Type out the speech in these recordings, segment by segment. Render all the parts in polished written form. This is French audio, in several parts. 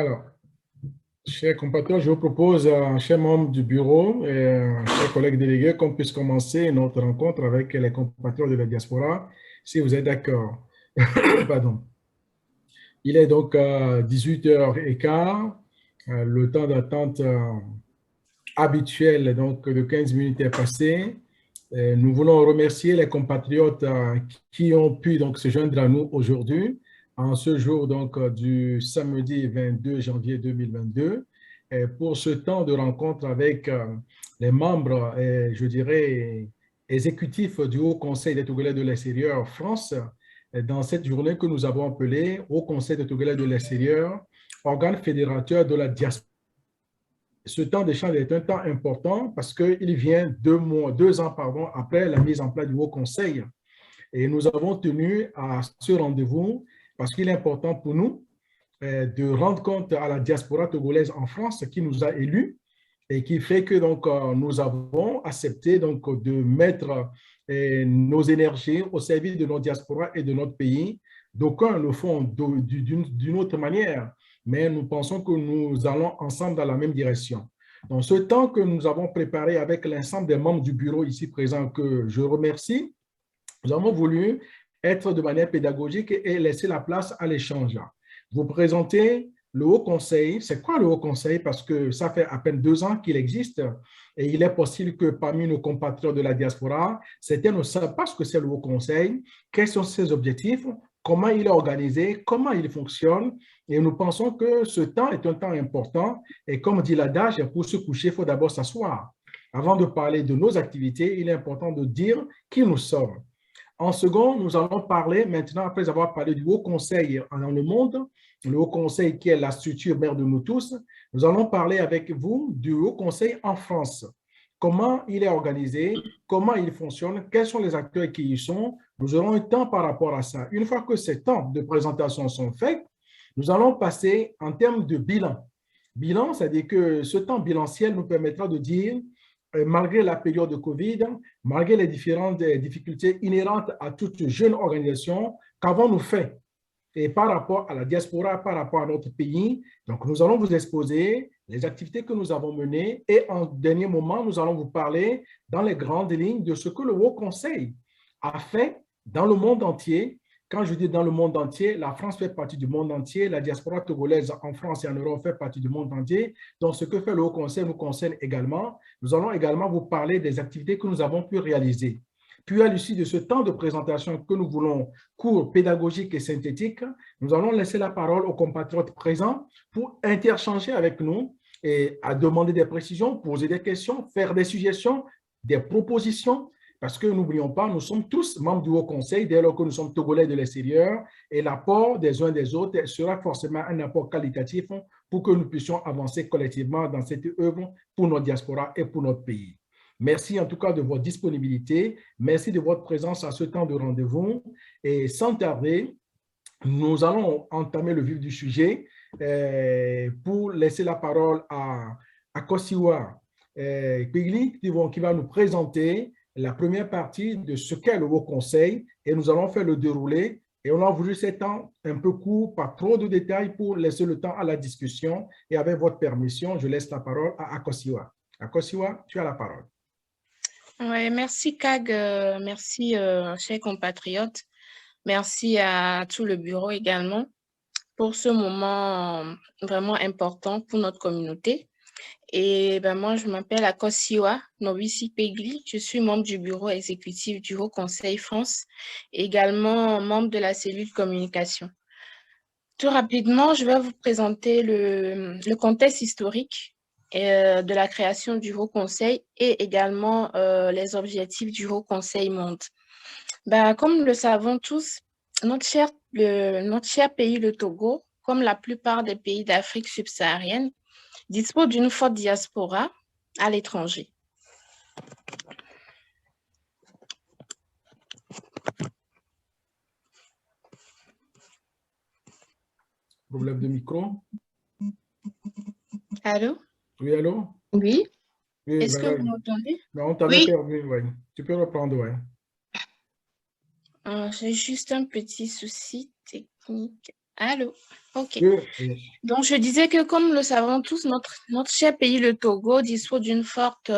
Alors, chers compatriotes, je vous propose, chers membres du bureau et chers collègues délégués, qu'on puisse commencer notre rencontre avec les compatriotes de la diaspora, si vous êtes d'accord. Pardon. Il est donc 18h15. Le temps d'attente habituel donc, de 15 minutes est passé. Nous voulons remercier les compatriotes qui ont pu donc, se joindre à nous aujourd'hui, en ce jour donc, du samedi 22 janvier 2022, pour ce temps de rencontre avec les membres, je dirais, exécutifs du Haut Conseil des Togolais de l'extérieur France, dans cette journée que nous avons appelée Haut Conseil des Togolais de l'extérieur, organe fédérateur de la diaspora. Ce temps d'échange est un temps important parce qu'il vient 2 ans après la mise en place du Haut Conseil. Et nous avons tenu à ce rendez-vous parce qu'il est important pour nous de rendre compte à la diaspora togolaise en France qui nous a élus et qui fait que donc, nous avons accepté donc, de mettre nos énergies au service de notre diaspora et de notre pays. D'aucuns le font d'une autre manière, mais nous pensons que nous allons ensemble dans la même direction. Dans ce temps que nous avons préparé avec l'ensemble des membres du bureau ici présents, que je remercie, nous avons voulu être de manière pédagogique et laisser la place à l'échange. Vous présentez le Haut Conseil. C'est quoi le Haut Conseil? Parce que ça fait à peine 2 ans qu'il existe et il est possible que parmi nos compatriotes de la diaspora, certains ne savent pas ce que c'est le Haut Conseil, quels sont ses objectifs, comment il est organisé, comment il fonctionne. Et nous pensons que ce temps est un temps important. Et comme dit l'adage, pour se coucher, il faut d'abord s'asseoir. Avant de parler de nos activités, il est important de dire qui nous sommes. En second, nous allons parler maintenant, après avoir parlé du Haut Conseil dans le monde, le Haut Conseil qui est la structure mère de nous tous, nous allons parler avec vous du Haut Conseil en France. Comment il est organisé, comment il fonctionne, quels sont les acteurs qui y sont. Nous aurons un temps par rapport à ça. Une fois que ces temps de présentation sont faits, nous allons passer en termes de bilan. Bilan, c'est-à-dire que ce temps bilanciel nous permettra de dire malgré la période de COVID, malgré les différentes difficultés inhérentes à toute jeune organisation, qu'avons-nous fait? Et par rapport à la diaspora, par rapport à notre pays, donc nous allons vous exposer les activités que nous avons menées et en dernier moment, nous allons vous parler dans les grandes lignes de ce que le Haut Conseil a fait dans le monde entier. Quand je dis dans le monde entier, la France fait partie du monde entier, la diaspora togolaise en France et en Europe fait partie du monde entier. Donc, ce que fait le Haut Conseil nous concerne également. Nous allons également vous parler des activités que nous avons pu réaliser. Puis, à l'issue de ce temps de présentation que nous voulons court, pédagogique et synthétique, nous allons laisser la parole aux compatriotes présents pour interchanger avec nous et à demander des précisions, poser des questions, faire des suggestions, des propositions. Parce que n'oublions pas, nous sommes tous membres du Haut Conseil, dès lors que nous sommes Togolais de l'extérieur, et l'apport des uns des autres sera forcément un apport qualitatif pour que nous puissions avancer collectivement dans cette œuvre pour notre diaspora et pour notre pays. Merci en tout cas de votre disponibilité, merci de votre présence à ce temps de rendez-vous, et sans tarder, nous allons entamer le vif du sujet pour laisser la parole à Kosiwa Pigli qui va nous présenter la première partie de ce qu'est le Haut Conseil et nous allons faire le déroulé et on a voulu cet temps un peu court, pas trop de détails pour laisser le temps à la discussion et avec votre permission, je laisse la parole à Akosiwa. Akosiwa, tu as la parole. Ouais, merci Kag, merci chers compatriotes, merci à tout le bureau également pour ce moment vraiment important pour notre communauté. Et ben moi, je m'appelle Akosiwa Nobisi Pegli. Je suis membre du bureau exécutif du Haut Conseil France, également membre de la cellule communication. Tout rapidement, je vais vous présenter le contexte historique de la création du Haut Conseil et également les objectifs du Haut Conseil Monde. Ben, comme nous le savons tous, notre cher pays, le Togo, comme la plupart des pays d'Afrique subsaharienne, dispose d'une forte diaspora à l'étranger. Problème de micro? Allô? Oui, allô? Oui. Oui, est-ce que vous m'entendez? Non, on t'avait perdu, oui. Tu peux reprendre, oui. J'ai juste un petit souci technique. Allô? OK. Oui. Donc, je disais que, comme nous le savons tous, notre cher pays, le Togo, dispose d'une forte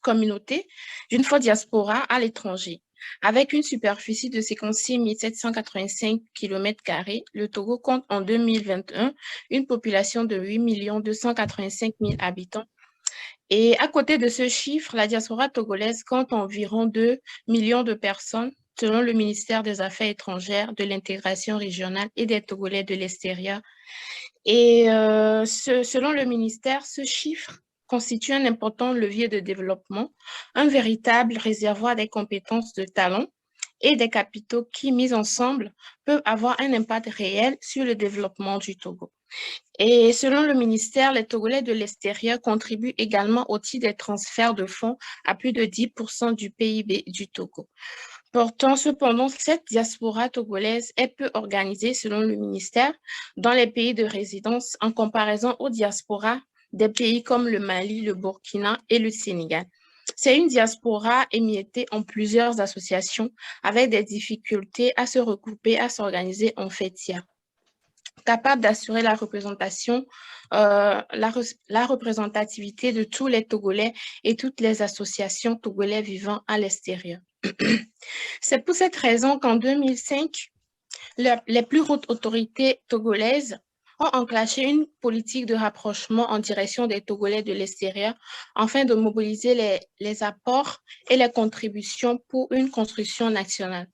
communauté, d'une forte diaspora à l'étranger. Avec une superficie de 56 785 km², le Togo compte en 2021 une population de 8 285 000 habitants. Et à côté de ce chiffre, la diaspora togolaise compte environ 2 millions de personnes, selon le ministère des Affaires étrangères, de l'intégration régionale et des Togolais de l'extérieur. Et selon le ministère, ce chiffre constitue un important levier de développement, un véritable réservoir des compétences, de talents et des capitaux qui, mis ensemble, peuvent avoir un impact réel sur le développement du Togo. Et selon le ministère, les Togolais de l'extérieur contribuent également au titre des transferts de fonds à plus de 10% du PIB du Togo. Pourtant, cependant, cette diaspora togolaise est peu organisée, selon le ministère, dans les pays de résidence en comparaison aux diasporas des pays comme le Mali, le Burkina et le Sénégal. C'est une diaspora émiettée en plusieurs associations avec des difficultés à se regrouper, à s'organiser en fêtière, capable d'assurer la représentation, la représentativité de tous les Togolais et toutes les associations togolais vivant à l'extérieur. C'est pour cette raison qu'en 2005, les plus hautes autorités togolaises ont enclenché une politique de rapprochement en direction des Togolais de l'extérieur afin de mobiliser les apports et les contributions pour une construction nationale.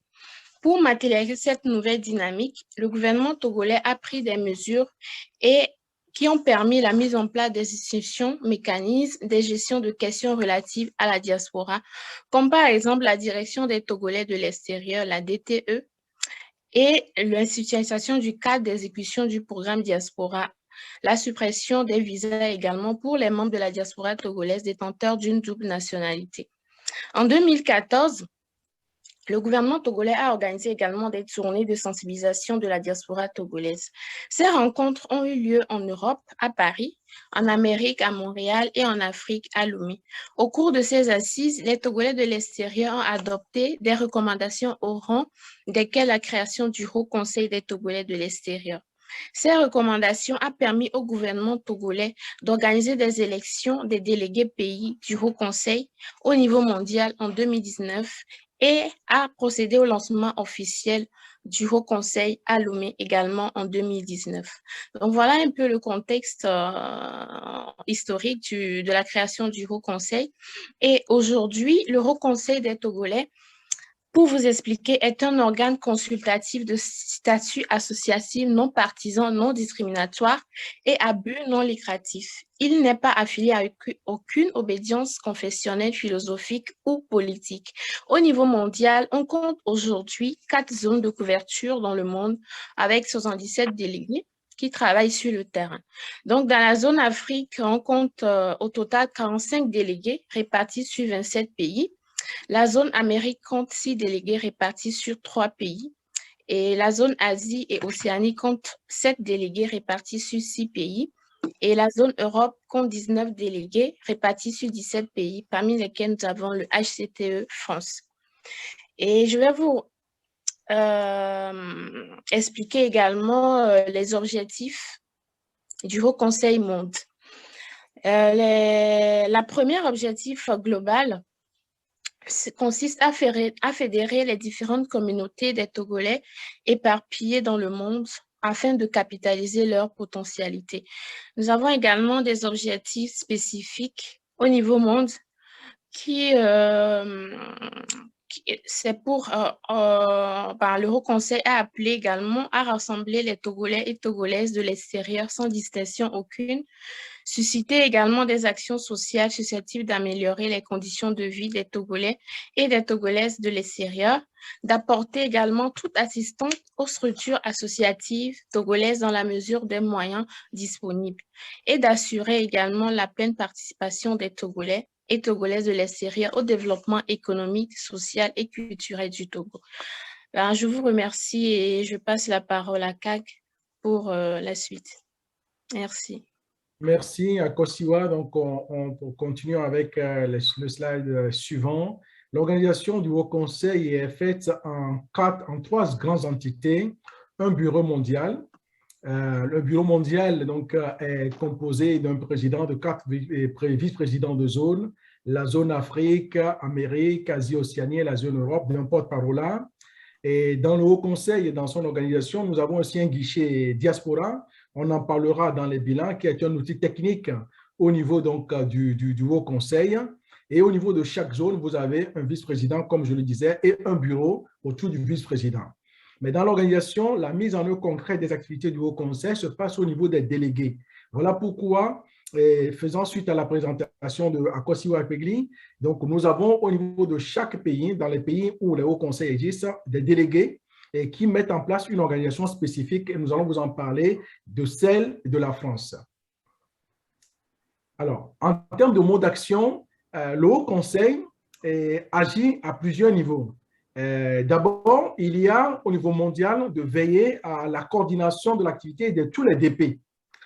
Pour matérialiser cette nouvelle dynamique, le gouvernement togolais a pris des mesures qui ont permis la mise en place des institutions, mécanismes, des gestions de questions relatives à la diaspora, comme par exemple la Direction des Togolais de l'extérieur, la DTE, et l'institutionnalisation du cadre d'exécution du programme diaspora, la suppression des visas également pour les membres de la diaspora togolaise détenteurs d'une double nationalité. En 2014, le gouvernement togolais a organisé également des tournées de sensibilisation de la diaspora togolaise. Ces rencontres ont eu lieu en Europe, à Paris, en Amérique, à Montréal et en Afrique, à Lomé. Au cours de ces assises, les Togolais de l'extérieur ont adopté des recommandations au rang desquelles la création du Haut Conseil des Togolais de l'extérieur. Ces recommandations ont permis au gouvernement togolais d'organiser des élections des délégués pays du Haut Conseil au niveau mondial en 2019 et a procédé au lancement officiel du Haut Conseil à Lomé également en 2019. Donc voilà un peu le contexte historique de la création du Haut Conseil. Et aujourd'hui, le Haut Conseil des Togolais, pour vous expliquer, est un organe consultatif de statut associatif non partisan, non discriminatoire et à but non lucratif. Il n'est pas affilié à aucune obédience confessionnelle, philosophique ou politique. Au niveau mondial, on compte aujourd'hui 4 zones de couverture dans le monde avec 77 délégués qui travaillent sur le terrain. Donc, dans la zone Afrique, on compte au total 45 délégués répartis sur 27 pays. La zone Amérique compte 6 délégués répartis sur 3 pays et la zone Asie et Océanie compte 7 délégués répartis sur 6 pays et la zone Europe compte 19 délégués répartis sur 17 pays, parmi lesquels nous avons le HCTE France. Et je vais vous expliquer également les objectifs du Haut Conseil Monde. La première objectif global consiste à fédérer les différentes communautés des Togolais éparpillés dans le monde afin de capitaliser leur potentialité. Nous avons également des objectifs spécifiques au niveau monde c'est pour, le Haut Conseil a appelé également à rassembler les Togolais et Togolaises de l'extérieur sans distinction aucune, susciter également des actions sociales susceptibles d'améliorer les conditions de vie des Togolais et des Togolaises de l'extérieur, d'apporter également toute assistance aux structures associatives togolaises dans la mesure des moyens disponibles et d'assurer également la pleine participation des Togolais et Togolaises de l'extérieur au développement économique, social et culturel du Togo. Alors, je vous remercie et je passe la parole à Kag pour la suite. Merci. Merci à Kosiwa. Donc, on continue avec le slide suivant. L'organisation du Haut Conseil est faite en 3 grandes entités. un bureau mondial. Le bureau mondial donc, est composé d'un président, de 4 vice-présidents de zone, la zone Afrique, Amérique, Asie, Océanie et la zone Europe, d'un porte-parole. Et dans le Haut Conseil et dans son organisation, nous avons aussi un guichet diaspora. On en parlera dans les bilans, qui est un outil technique au niveau donc, du Haut Conseil. Et au niveau de chaque zone, vous avez un vice-président, comme je le disais, et un bureau autour du vice-président. Mais dans l'organisation, la mise en œuvre concrète des activités du Haut Conseil se passe au niveau des délégués. Voilà pourquoi, faisant suite à la présentation de Akossi Wapegli, donc nous avons au niveau de chaque pays, dans les pays où le Haut Conseil existe, des délégués qui mettent en place une organisation spécifique, et nous allons vous en parler de celle de la France. Alors, en termes de mode d'action, le Haut Conseil agit à plusieurs niveaux. D'abord, il y a au niveau mondial de veiller à la coordination de l'activité de tous les DP.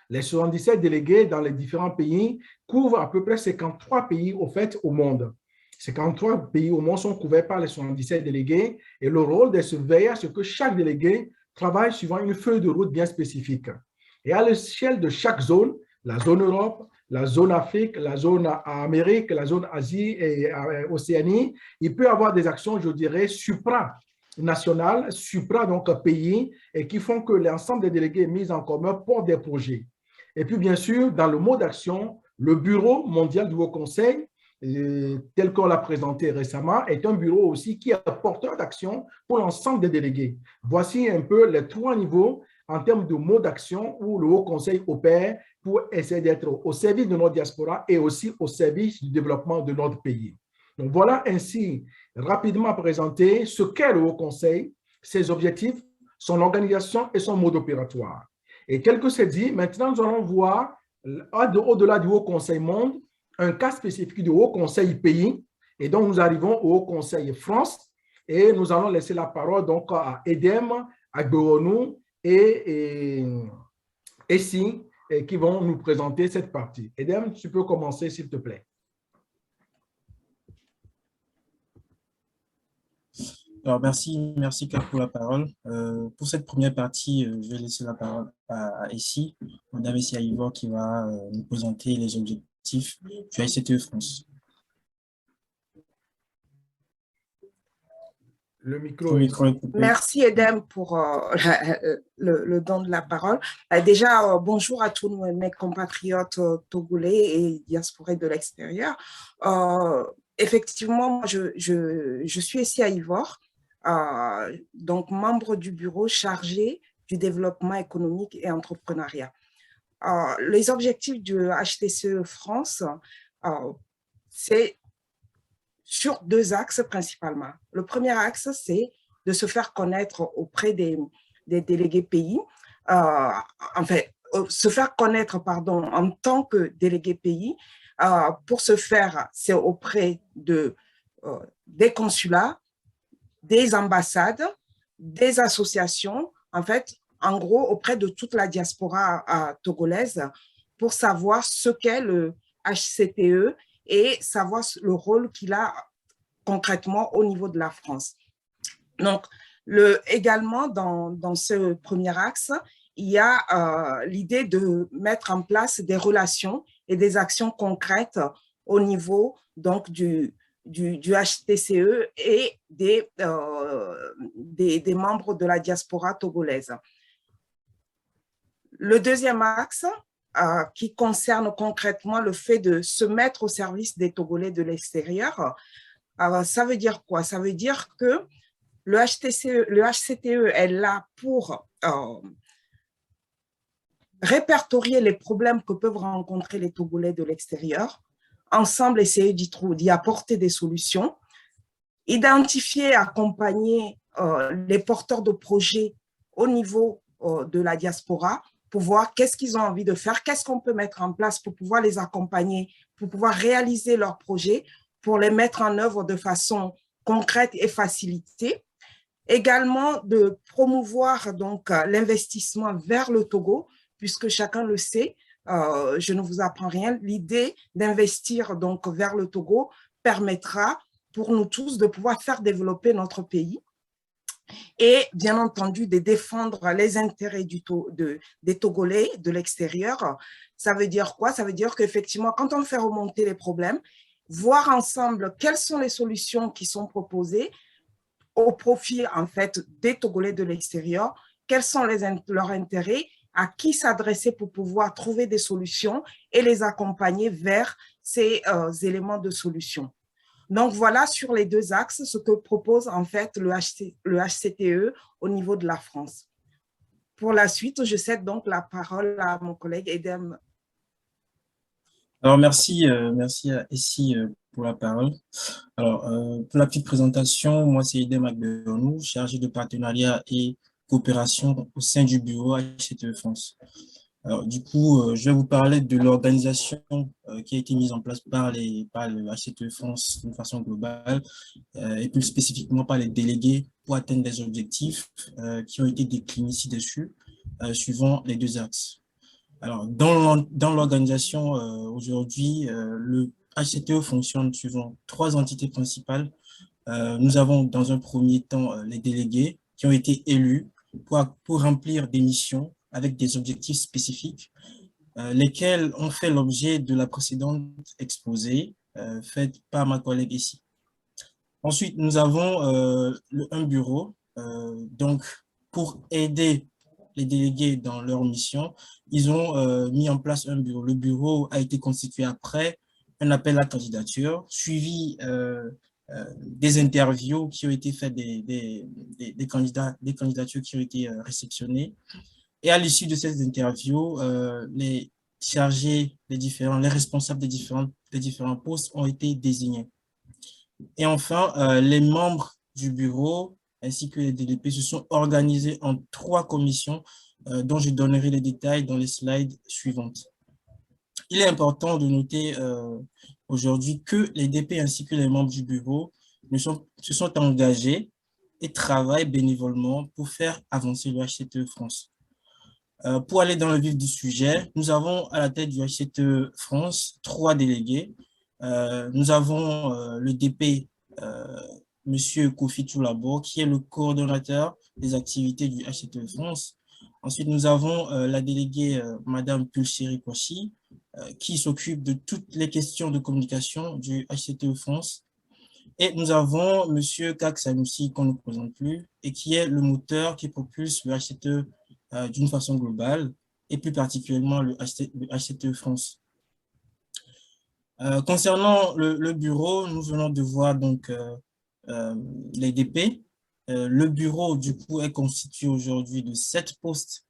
Les 77 délégués dans les différents pays couvrent à peu près 53 pays au fait au monde. 53 pays au monde sont couverts par les 77 délégués et le rôle de se veiller à ce que chaque délégué travaille suivant une feuille de route bien spécifique. Et à l'échelle de chaque zone, la zone Europe, la zone Afrique, la zone Amérique, la zone Asie et Océanie, il peut y avoir des actions, je dirais, supranationales, donc pays, et qui font que l'ensemble des délégués mis en commun portent des projets. Et puis, bien sûr, dans le mode d'action, le Bureau mondial du Haut Conseil, tel qu'on l'a présenté récemment, est un bureau aussi qui est porteur d'action pour l'ensemble des délégués. Voici un peu les 3 niveaux en termes de mode d'action où le Haut Conseil opère pour essayer d'être au service de notre diaspora et aussi au service du développement de notre pays. Donc voilà ainsi rapidement présenté ce qu'est le Haut Conseil, ses objectifs, son organisation et son mode opératoire. Et tel que c'est dit, maintenant nous allons voir au-delà du Haut Conseil monde, un cas spécifique du Haut Conseil pays, et donc nous arrivons au Haut Conseil France, et nous allons laisser la parole donc à Edem, à Gboronou et Essi, qui vont nous présenter cette partie. Edem, tu peux commencer s'il te plaît. Alors, merci Kat pour la parole. Pour cette première partie, je vais laisser la parole à Essi, Madame Essi Aïvor, qui va nous présenter les objectifs du HCTE France. Le micro est coupé. Merci Edem pour le don de la parole. Déjà, bonjour à tous mes compatriotes togolais et diasporais de l'extérieur. Effectivement, je suis Essi Aïvor, donc membre du bureau chargé du développement économique et entrepreneuriat. Les objectifs du HCTE France, c'est sur 2 axes principalement. Le premier axe, c'est de se faire connaître auprès des délégués pays, se faire connaître, pardon, en tant que délégué pays. Pour ce faire, c'est auprès des consulats, des ambassades, des associations, en fait, en gros, auprès de toute la diaspora togolaise pour savoir ce qu'est le HCTE et savoir le rôle qu'il a concrètement au niveau de la France. Donc, également, dans ce premier axe, il y a l'idée de mettre en place des relations et des actions concrètes au niveau donc, du HCTE et des membres de la diaspora togolaise. Le deuxième axe, qui concerne concrètement le fait de se mettre au service des Togolais de l'extérieur. Ça veut dire quoi? Ça veut dire que le HCTE est là pour répertorier les problèmes que peuvent rencontrer les Togolais de l'extérieur, ensemble essayer d'y apporter des solutions, identifier, accompagner les porteurs de projets au niveau de la diaspora, pour voir qu'est-ce qu'ils ont envie de faire, qu'est-ce qu'on peut mettre en place pour pouvoir les accompagner, pour pouvoir réaliser leurs projets, pour les mettre en œuvre de façon concrète et facilitée. Également, de promouvoir donc l'investissement vers le Togo, puisque chacun le sait, je ne vous apprends rien, l'idée d'investir donc vers le Togo permettra pour nous tous de pouvoir faire développer notre pays. et bien entendu de défendre les intérêts des Togolais de l'extérieur. Ça veut dire quoi? Ça veut dire qu'effectivement, quand on fait remonter les problèmes, voir ensemble quelles sont les solutions qui sont proposées au profit en fait des Togolais de l'extérieur, quels sont leurs intérêts, à qui s'adresser pour pouvoir trouver des solutions et les accompagner vers ces éléments de solution. Donc, voilà sur les deux axes ce que propose en fait le HCTE au niveau de la France. Pour la suite, je cède donc la parole à mon collègue Edem. Alors, merci à Essie pour la parole. Alors, pour la petite présentation, moi, c'est Edem Agberonou, chargé de partenariat et coopération au sein du bureau HCTE France. Alors, du coup, je vais vous parler de l'organisation qui a été mise en place par le HCTE France d'une façon globale et plus spécifiquement par les délégués pour atteindre des objectifs qui ont été déclinés ci-dessus, suivant les deux axes. Alors, dans l'organisation aujourd'hui, le HCTE fonctionne suivant trois entités principales. Nous avons dans un premier temps les délégués qui ont été élus pour remplir des missions avec des objectifs spécifiques, lesquels ont fait l'objet de la précédente exposée faite par ma collègue ici. Ensuite, nous avons un bureau, donc pour aider les délégués dans leur mission, ils ont mis en place un bureau. Le bureau a été constitué après un appel à candidature, suivi des interviews qui ont été faites des candidatures qui ont été réceptionnées. Et à l'issue de ces interviews, les chargés, les responsables des différents postes ont été désignés. Et enfin, les membres du bureau ainsi que les DDP se sont organisés en 3 commissions dont je donnerai les détails dans les slides suivantes. Il est important de noter aujourd'hui que les DP ainsi que les membres du bureau se sont engagés et travaillent bénévolement pour faire avancer le HCTE France. Pour aller dans le vif du sujet, nous avons à la tête du HCTE France 3 délégués. Nous avons le DP, Monsieur Kofi Toulabo, qui est le coordonnateur des activités du HCTE France. Ensuite, nous avons la déléguée Madame Pulchéri Kouachi, qui s'occupe de toutes les questions de communication du HCTE France. Et nous avons Monsieur Kak Sanoussi, qu'on ne présente plus, et qui est le moteur qui propulse le HCTE d'une façon globale, et plus particulièrement le HCTE France. Concernant le bureau, nous venons de voir donc les DP. Le bureau, du coup, est constitué aujourd'hui de 7 postes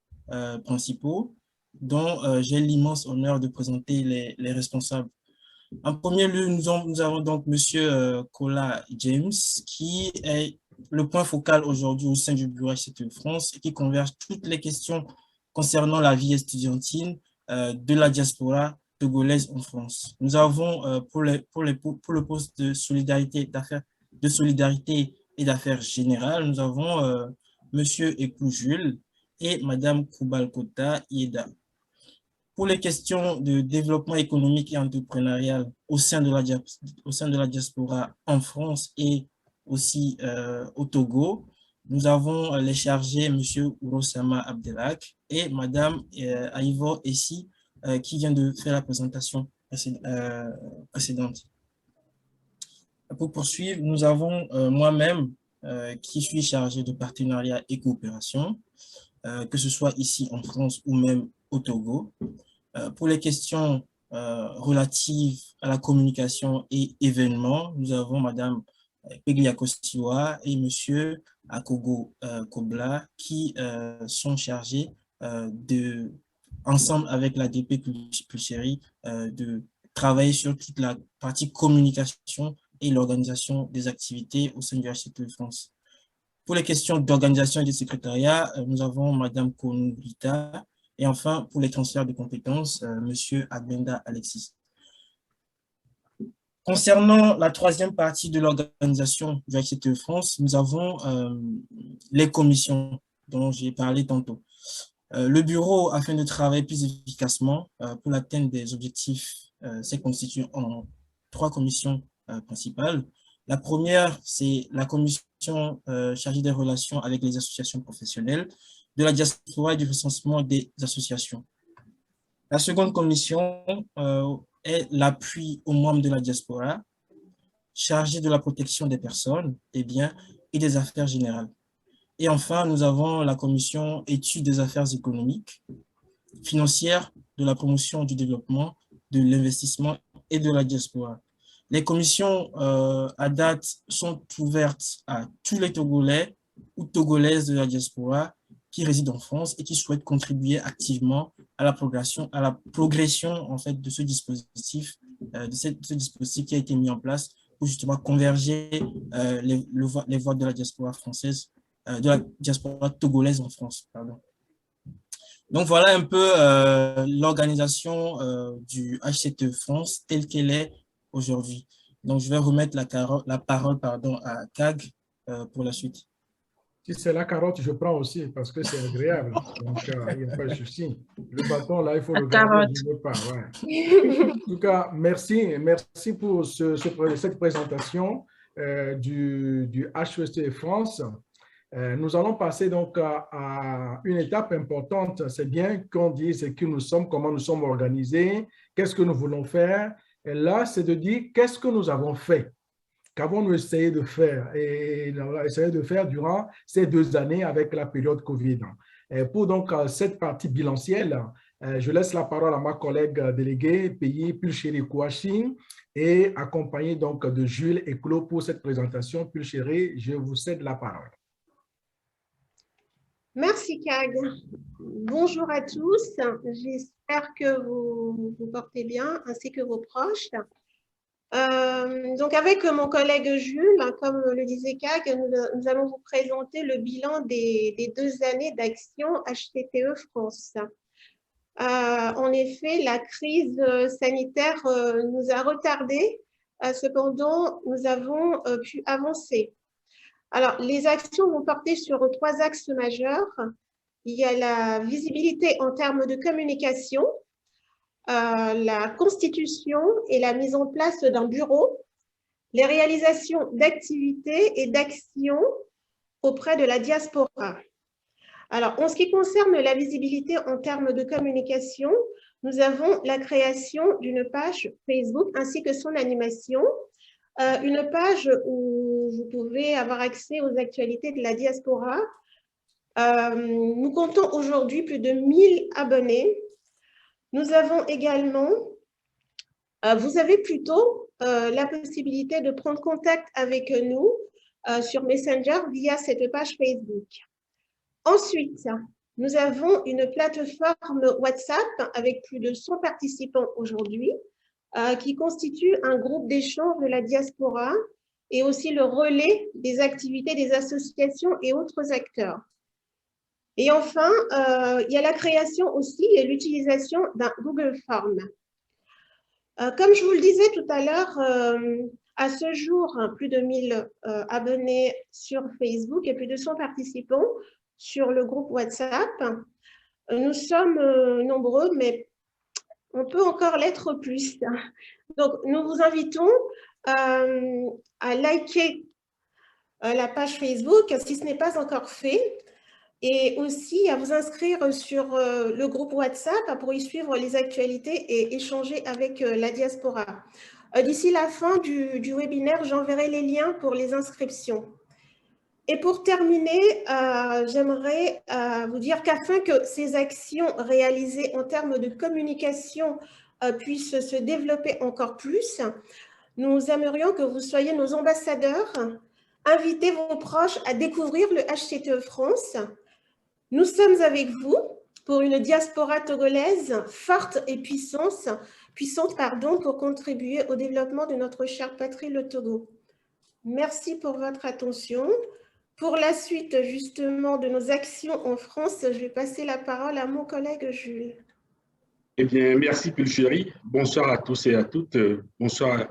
principaux, dont j'ai l'immense honneur de présenter les responsables. En premier lieu, nous avons donc M. Kola James, qui est le point focal aujourd'hui au sein du bureau HCTE France et qui converge toutes les questions concernant la vie estudiantine de la diaspora togolaise en France. Nous avons pour le poste de solidarité et d'affaires générales, nous avons M. Ekou Jules et Mme Koubalkota Ieda. Pour les questions de développement économique et entrepreneurial au sein de la diaspora en France et aussi au Togo, nous avons les chargés M. Urosama Abdelak et Mme Aïvo Essi qui vient de faire la présentation précédente. Pour poursuivre, nous avons moi-même qui suis chargé de partenariat et coopération, que ce soit ici en France ou même au Togo. Pour les questions relatives à la communication et événements, nous avons Mme Pegliakosiwa et M. Akogo Kobla qui sont chargés ensemble avec la DP Pulchéri, de travailler sur toute la partie communication et l'organisation des activités au sein du HCTE France. Pour les questions d'organisation et de secrétariat, nous avons Mme Konou-Rita. Et enfin, pour les transferts de compétences, M. Agbenda Alexis. Concernant la troisième partie de l'organisation du HCTE France, nous avons les commissions dont j'ai parlé tantôt. Le bureau, afin de travailler plus efficacement pour l'atteinte des objectifs, s'est constitué en 3 commissions principales. La première, c'est la commission commission chargée des relations avec les associations professionnelles, de la diaspora et du recensement des associations. La seconde commission est l'appui aux membres de la diaspora, chargée de la protection des personnes, des biens et des affaires générales. Et enfin, nous avons la commission études des affaires économiques, financières, de la promotion du développement, de l'investissement et de la diaspora. Les commissions à date sont ouvertes à tous les Togolais ou Togolaises de la diaspora qui résident en France et qui souhaitent contribuer activement à la progression en fait, de ce dispositif, qui a été mis en place pour justement converger les voix de la diaspora française, de la diaspora togolaise en France. Pardon. Donc, voilà un peu l'organisation du HCTE France telle qu'elle est aujourd'hui. Donc, je vais remettre la parole à Kag pour la suite. Si c'est la carotte, je prends aussi parce que c'est agréable. Donc, il n'y a pas de souci. Le bâton, là, il faut le garder. Je ne veux pas. Ouais. En tout cas, merci pour cette présentation du HCTE France. Nous allons passer donc à une étape importante. C'est bien qu'on dise qui nous sommes, comment nous sommes organisés, qu'est-ce que nous voulons faire. Et là, c'est de dire qu'est-ce que nous avons fait, qu'avons-nous essayé de faire et on a essayé de faire durant ces 2 années avec la période Covid. Et pour donc cette partie bilancielle, je laisse la parole à ma collègue déléguée, pays Pulchéri Kouachine, et accompagné donc de Jules et Claude pour cette présentation. Pulchéri, je vous cède la parole. Merci, Kag. Bonjour à tous. J'espère que vous vous portez bien, ainsi que vos proches. Donc, avec mon collègue Jules, comme le disait Kag, nous allons vous présenter le bilan des 2 années d'action HCTE France. En effet, la crise sanitaire nous a retardés. Cependant, nous avons pu avancer. Alors, les actions vont porter sur 3 axes majeurs. Il y a la visibilité en termes de communication, la constitution et la mise en place d'un bureau, les réalisations d'activités et d'actions auprès de la diaspora. Alors, en ce qui concerne la visibilité en termes de communication, nous avons la création d'une page Facebook ainsi que son animation. Une page où vous pouvez avoir accès aux actualités de la diaspora. Nous comptons aujourd'hui plus de 1000 abonnés. Nous avons également, vous avez plutôt la possibilité de prendre contact avec nous sur Messenger via cette page Facebook. Ensuite, nous avons une plateforme WhatsApp avec plus de 100 participants aujourd'hui, qui constitue un groupe d'échange de la diaspora et aussi le relais des activités des associations et autres acteurs. Et enfin, il y a la création aussi et l'utilisation d'un Google Form. Comme je vous le disais tout à l'heure, à ce jour, plus de 1000 abonnés sur Facebook et plus de 100 participants sur le groupe WhatsApp. Nous sommes nombreux, mais on peut encore l'être plus. Donc, nous vous invitons à liker la page Facebook si ce n'est pas encore fait et aussi à vous inscrire sur le groupe WhatsApp pour y suivre les actualités et échanger avec la diaspora. D'ici la fin du webinaire, j'enverrai les liens pour les inscriptions. Et pour terminer, j'aimerais vous dire qu'afin que ces actions réalisées en termes de communication puissent se développer encore plus, nous aimerions que vous soyez nos ambassadeurs. Invitez vos proches à découvrir le HCTE France. Nous sommes avec vous pour une diaspora togolaise forte et puissante pour contribuer au développement de notre chère patrie, le Togo. Merci pour votre attention. Pour la suite, justement, de nos actions en France, je vais passer la parole à mon collègue Jules. Eh bien, merci Pulchéri. Bonsoir à tous et à toutes. Bonsoir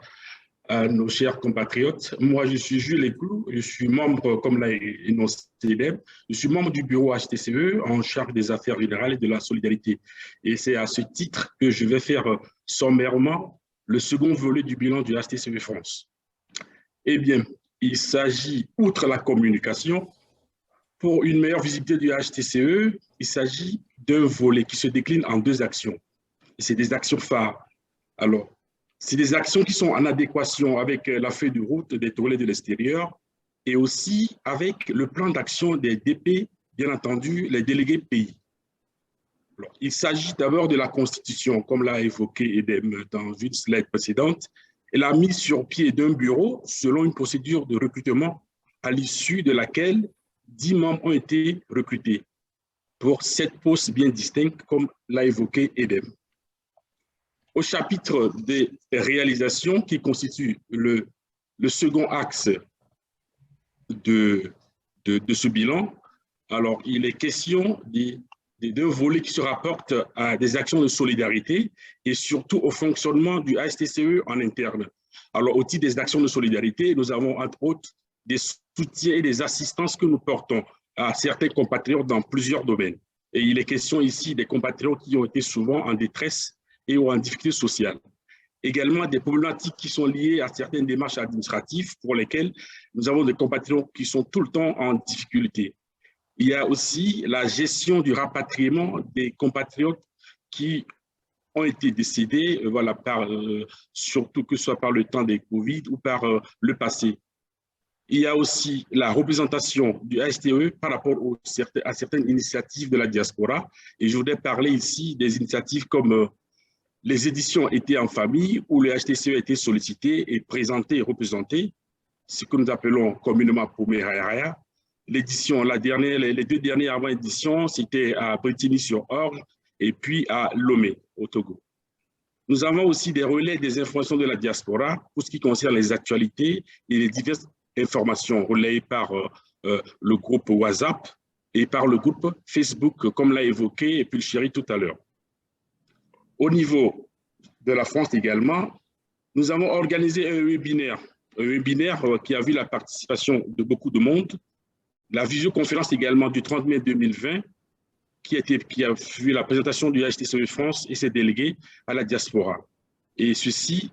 à nos chers compatriotes. Moi, je suis Jules Eclou. Je suis membre, comme l'a énoncé Deb, je suis membre du bureau HCTE en charge des affaires générales et de la solidarité. Et c'est à ce titre que je vais faire sommairement le second volet du bilan du HCTE France. Eh bien, il s'agit, outre la communication, pour une meilleure visibilité du HTCE, il s'agit d'un volet qui se décline en 2 actions. C'est des actions phares. Alors, c'est des actions qui sont en adéquation avec la feuille de route des toilettes de l'extérieur et aussi avec le plan d'action des DP, bien entendu, les délégués pays. Alors, il s'agit d'abord de la Constitution, comme l'a évoqué Edem dans une slide précédente, et la mise sur pied d'un bureau selon une procédure de recrutement à l'issue de laquelle 10 membres ont été recrutés pour 7 postes bien distincts, comme l'a évoqué Edem. Au chapitre des réalisations qui constitue le second axe de ce bilan, alors il est question d'un volet qui se rapporte à des actions de solidarité et surtout au fonctionnement du HTCE en interne. Alors au titre des actions de solidarité, nous avons entre autres des soutiens et des assistances que nous portons à certains compatriotes dans plusieurs domaines. Et il est question ici des compatriotes qui ont été souvent en détresse et ou en difficulté sociale. Également des problématiques qui sont liées à certaines démarches administratives pour lesquelles nous avons des compatriotes qui sont tout le temps en difficulté. Il y a aussi la gestion du rapatriement des compatriotes qui ont été décédés, voilà, surtout que ce soit par le temps des Covid ou par le passé. Il y a aussi la représentation du HTE par rapport à certaines initiatives de la diaspora. Et je voudrais parler ici des initiatives comme les éditions Été en famille, où le HTCE a été sollicité et présenté et représenté, ce que nous appelons communément Pomeraya. L'édition, les 2 dernières avant-éditions, c'était à Bretigny-sur-Orge et puis à Lomé, au Togo. Nous avons aussi des relais des informations de la diaspora pour ce qui concerne les actualités et les diverses informations relayées par le groupe WhatsApp et par le groupe Facebook, comme l'a évoqué Pulchéry tout à l'heure. Au niveau de la France également, nous avons organisé un webinaire qui a vu la participation de beaucoup de monde. La visioconférence également du 30 mai 2020, qui a vu la présentation du HTCE France et ses délégués à la diaspora. Et ceci,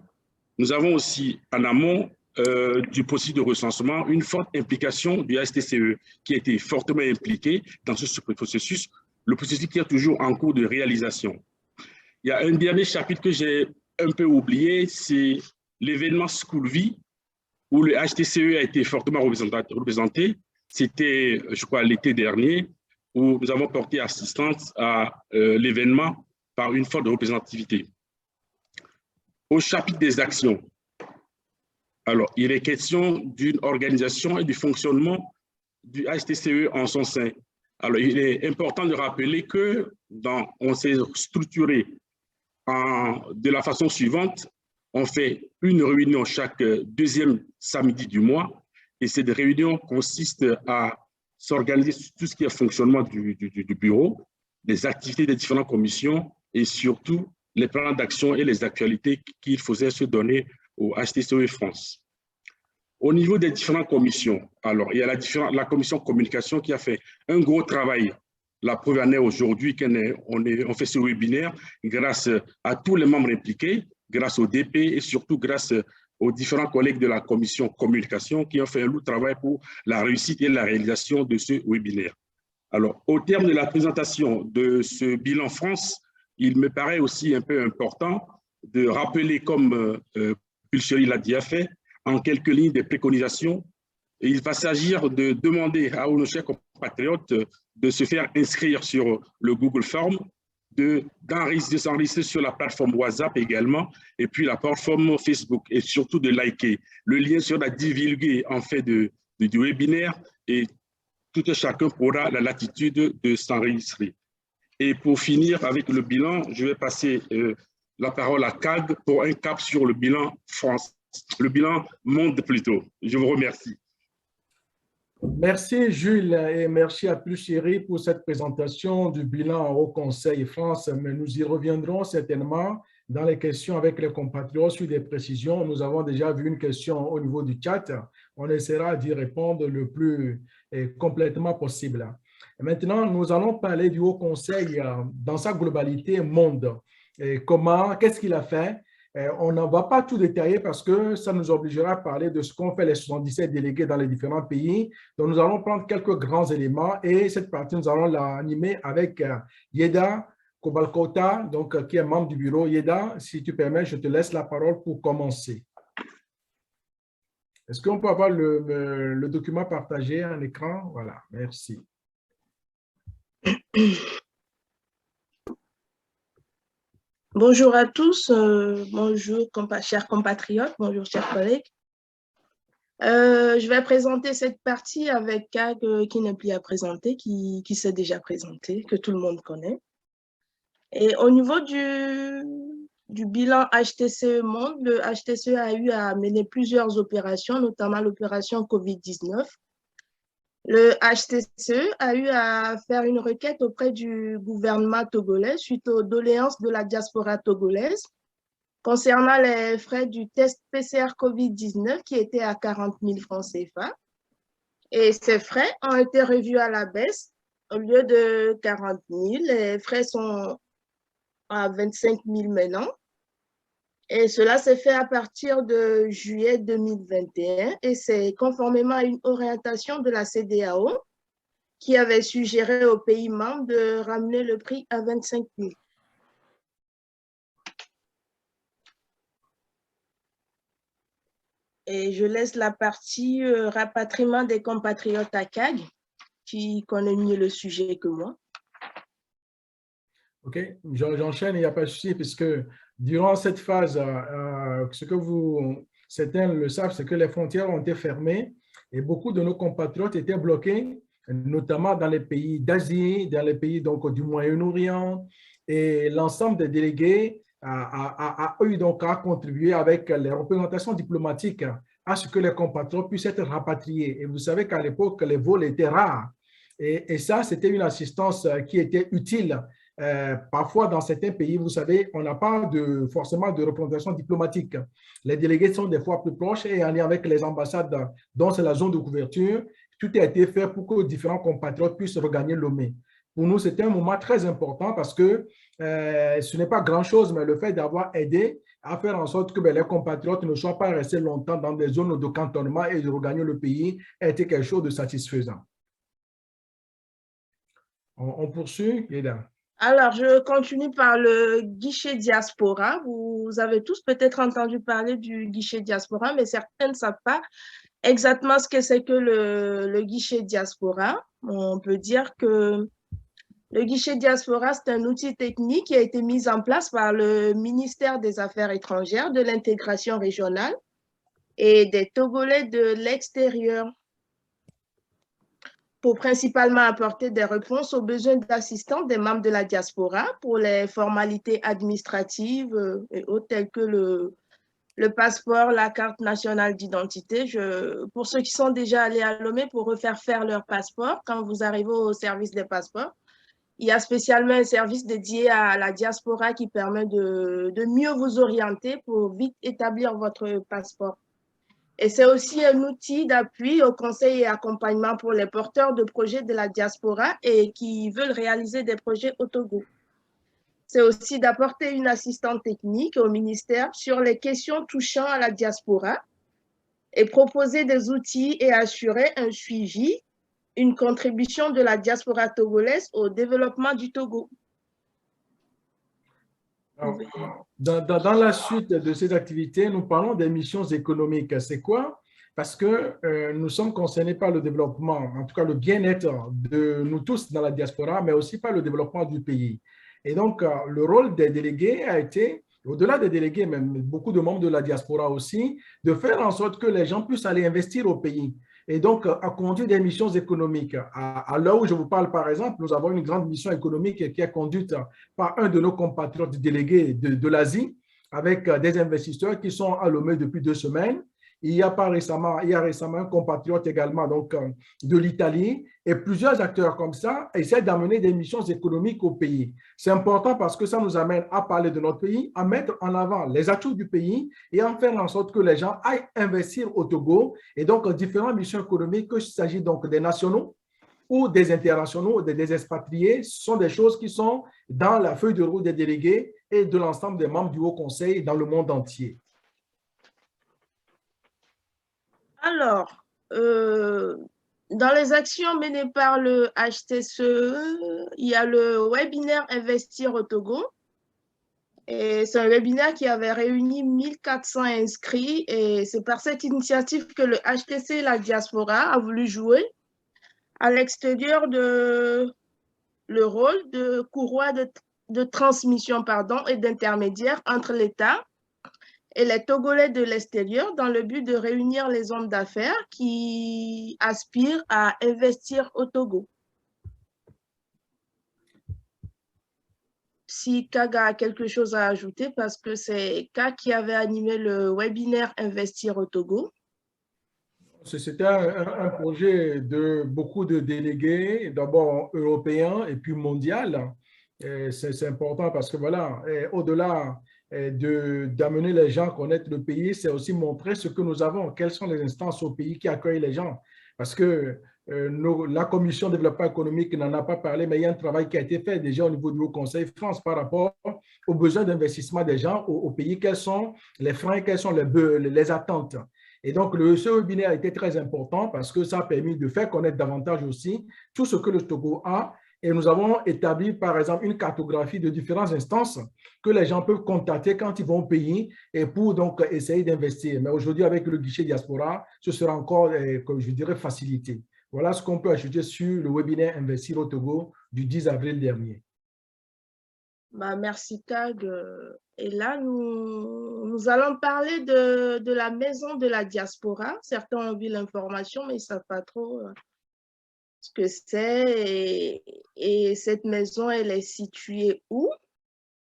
nous avons aussi en amont du processus de recensement une forte implication du HTCE qui a été fortement impliqué dans ce processus, le processus qui est toujours en cours de réalisation. Il y a un dernier chapitre que j'ai un peu oublié, c'est l'événement Schoolvie, où le HTCE a été fortement représenté. C'était, je crois, l'été dernier, où nous avons porté assistance à l'événement par une forte représentativité. Au chapitre des actions, alors, il est question d'une organisation et du fonctionnement du HTCE en son sein. Alors, il est important de rappeler que on s'est structuré de la façon suivante. On fait une réunion chaque 2e samedi du mois et cette réunion consiste à s'organiser sur tout ce qui est fonctionnement du bureau, les activités des différentes commissions et surtout les plans d'action et les actualités qu'il faisait se donner au HTCE France. Au niveau des différentes commissions, alors il y a la commission communication qui a fait un gros travail. La preuve en est aujourd'hui qu'on fait ce webinaire grâce à tous les membres impliqués, grâce au DP et surtout grâce aux différents collègues de la commission communication qui ont fait un lourd travail pour la réussite et la réalisation de ce webinaire. Alors, au terme de la présentation de ce bilan France, il me paraît aussi un peu important de rappeler, comme Pulchéry l'a déjà fait, en quelques lignes des préconisations. Et il va s'agir de demander à nos chers compatriotes de se faire inscrire sur le Google Form, de s'enregistrer sur la plateforme WhatsApp également, et puis la plateforme Facebook, et surtout de liker. Le lien sera divulgué en fait du webinaire et tout un chacun pourra la latitude de s'enregistrer. Et pour finir avec le bilan, je vais passer la parole à CAG pour un cap sur le bilan France, le bilan monde plutôt. Je vous remercie. Merci Jules et merci à Pulchéry pour cette présentation du bilan au Conseil France, mais nous y reviendrons certainement dans les questions avec les compatriotes sur des précisions. Nous avons déjà vu une question au niveau du chat, on essaiera d'y répondre le plus complètement possible. Maintenant, nous allons parler du Haut Conseil dans sa globalité monde. Qu'est-ce qu'il a fait On n'en va pas tout détailler parce que ça nous obligera à parler de ce qu'ont fait les 77 délégués dans les différents pays. Donc, nous allons prendre quelques grands éléments et cette partie, nous allons l'animer avec Yeda Kobalkota, donc, qui est membre du bureau. Yeda, si tu permets, je te laisse la parole pour commencer. Est-ce qu'on peut avoir le document partagé en écran? Voilà, merci. Bonjour à tous, bonjour chers compatriotes, bonjour chers collègues. Je vais présenter cette partie avec Kag qui n'est plus à présenter, qui s'est déjà présenté, que tout le monde connaît. Et au niveau du bilan HTCE Monde, le HTCE a eu à mener plusieurs opérations, notamment l'opération COVID-19. Le HTCE a eu à faire une requête auprès du gouvernement togolais suite aux doléances de la diaspora togolaise concernant les frais du test PCR COVID-19 qui étaient à 40 000 francs CFA. Et ces frais ont été revus à la baisse. Au lieu de 40 000, les frais sont à 25 000 maintenant. Et cela s'est fait à partir de juillet 2021 et c'est conformément à une orientation de la CEDEAO qui avait suggéré aux pays membres de ramener le prix à 25 000. Et je laisse la partie rapatriement des compatriotes à CAG, qui connaît mieux le sujet que moi. OK, j'enchaîne, il n'y a pas de souci, puisque durant cette phase, ce que certains le savent, c'est que les frontières ont été fermées et beaucoup de nos compatriotes étaient bloqués, notamment dans les pays d'Asie, dans les pays donc, du Moyen-Orient, et l'ensemble des délégués a eu donc à contribuer avec les représentations diplomatiques à ce que les compatriotes puissent être rapatriés. Et vous savez qu'à l'époque, les vols étaient rares. Et ça, c'était une assistance qui était utile. Parfois, dans certains pays, vous savez, on n'a pas forcément de représentation diplomatique. Les délégués sont des fois plus proches et en lien avec les ambassades dont c'est la zone de couverture, tout a été fait pour que différents compatriotes puissent regagner Lomé. Pour nous, c'était un moment très important parce que ce n'est pas grand-chose, mais le fait d'avoir aidé à faire en sorte que les compatriotes ne soient pas restés longtemps dans des zones de cantonnement et de regagner le pays a été quelque chose de satisfaisant. On poursuit, Yeda. Alors, je continue par le guichet diaspora. Vous avez tous peut-être entendu parler du guichet diaspora, mais certains ne savent pas exactement ce que c'est que le guichet diaspora. On peut dire que le guichet diaspora, c'est un outil technique qui a été mis en place par le ministère des Affaires étrangères, de l'intégration régionale et des Togolais de l'extérieur, pour principalement apporter des réponses aux besoins d'assistance des membres de la diaspora pour les formalités administratives et autres telles que le passeport, la carte nationale d'identité. Pour ceux qui sont déjà allés à Lomé pour refaire faire leur passeport, quand vous arrivez au service des passeports, il y a spécialement un service dédié à la diaspora qui permet de mieux vous orienter pour vite établir votre passeport. Et c'est aussi un outil d'appui au conseil et accompagnement pour les porteurs de projets de la diaspora et qui veulent réaliser des projets au Togo. C'est aussi d'apporter une assistance technique au ministère sur les questions touchant à la diaspora et proposer des outils et assurer un suivi, une contribution de la diaspora togolaise au développement du Togo. Alors, dans la suite de ces activités, nous parlons des missions économiques. C'est quoi? Parce que nous sommes concernés par le développement, en tout cas le bien-être de nous tous dans la diaspora, mais aussi par le développement du pays. Et donc, le rôle des délégués a été, au-delà des délégués, même beaucoup de membres de la diaspora aussi, de faire en sorte que les gens puissent aller investir au pays. Et donc, à conduire des missions économiques. À l'heure où je vous parle, par exemple, nous avons une grande mission économique qui est conduite par un de nos compatriotes délégués de l'Asie, avec des investisseurs qui sont à Lomé depuis 2 semaines. Il y a récemment un compatriote également donc, de l'Italie et plusieurs acteurs comme ça essaient d'amener des missions économiques au pays. C'est important parce que ça nous amène à parler de notre pays, à mettre en avant les atouts du pays et à faire en sorte que les gens aillent investir au Togo. Et donc, différentes missions économiques, qu'il s'agit donc des nationaux ou des internationaux, des expatriés, ce sont des choses qui sont dans la feuille de route des délégués et de l'ensemble des membres du Haut Conseil dans le monde entier? Alors, dans les actions menées par le HTCE, il y a le webinaire Investir au Togo. C'est un webinaire qui avait réuni 1400 inscrits et c'est par cette initiative que le HTC et la diaspora a voulu jouer à l'extérieur de le rôle de courroie de transmission et d'intermédiaire entre l'État et les Togolais de l'extérieur dans le but de réunir les hommes d'affaires qui aspirent à investir au Togo. Si Kaga a quelque chose à ajouter, parce que c'est Kag qui avait animé le webinaire Investir au Togo. C'était un projet de beaucoup de délégués, d'abord européens et puis mondial. C'est important parce que voilà, au-delà d'amener les gens à connaître le pays, c'est aussi montrer ce que nous avons, quelles sont les instances au pays qui accueillent les gens. Parce que la Commission de développement économique n'en a pas parlé, mais il y a un travail qui a été fait déjà au niveau du Haut Conseil France par rapport aux besoins d'investissement des gens au pays, quels sont les freins, quelles sont les attentes. Et donc, ce webinaire a été très important parce que ça a permis de faire connaître davantage aussi tout ce que le Togo a. Et nous avons établi, par exemple, une cartographie de différentes instances que les gens peuvent contacter quand ils vont au pays et pour donc essayer d'investir. Mais aujourd'hui, avec le guichet diaspora, ce sera encore, comme je dirais, facilité. Voilà ce qu'on peut ajouter sur le webinaire Investir au Togo du 10 avril dernier. Merci, Kag. Et là, nous allons parler de la maison de la diaspora. Certains ont vu l'information, mais ils ne savent pas trop ce que c'est. Et cette maison, elle est située où?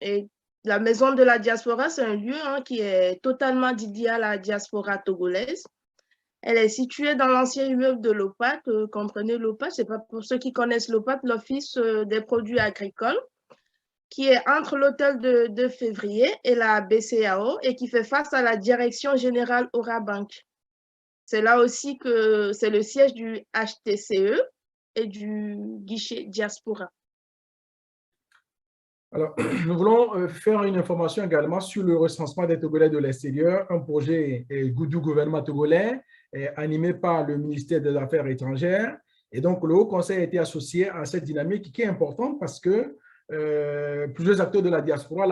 Et la maison de la diaspora, c'est un lieu qui est totalement dédié à la diaspora togolaise. Elle est située dans l'ancien immeuble de l'OPAT. Comprenez l'OPAT, c'est pas pour ceux qui connaissent l'OPAT, l'Office des produits agricoles, qui est entre l'hôtel de 2 février et la BCAO et qui fait face à la direction générale Aura Bank. C'est là aussi que c'est le siège du HTCE et du guichet diaspora. Alors, nous voulons faire une information également sur le recensement des Togolais de l'extérieur, un projet du gouvernement togolais animé par le ministère des Affaires étrangères. Et donc, le Haut Conseil a été associé à cette dynamique qui est importante parce que plusieurs acteurs de la diaspora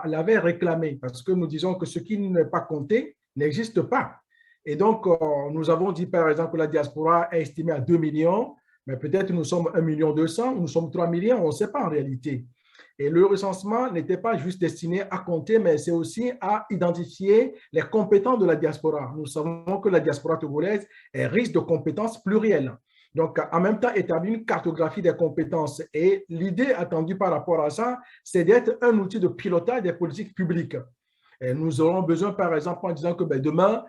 l'avaient réclamé parce que nous disons que ce qui n'est pas compté n'existe pas. Et donc, nous avons dit, par exemple, que la diaspora est estimée à 2 millions, mais peut-être nous sommes 1,2 million, nous sommes 3 millions, on ne sait pas en réalité. Et le recensement n'était pas juste destiné à compter, mais c'est aussi à identifier les compétences de la diaspora. Nous savons que la diaspora togolaise est riche de compétences plurielles. Donc, en même temps, établir une cartographie des compétences. Et l'idée attendue par rapport à ça, c'est d'être un outil de pilotage des politiques publiques. Et nous aurons besoin, par exemple, en disant que demain,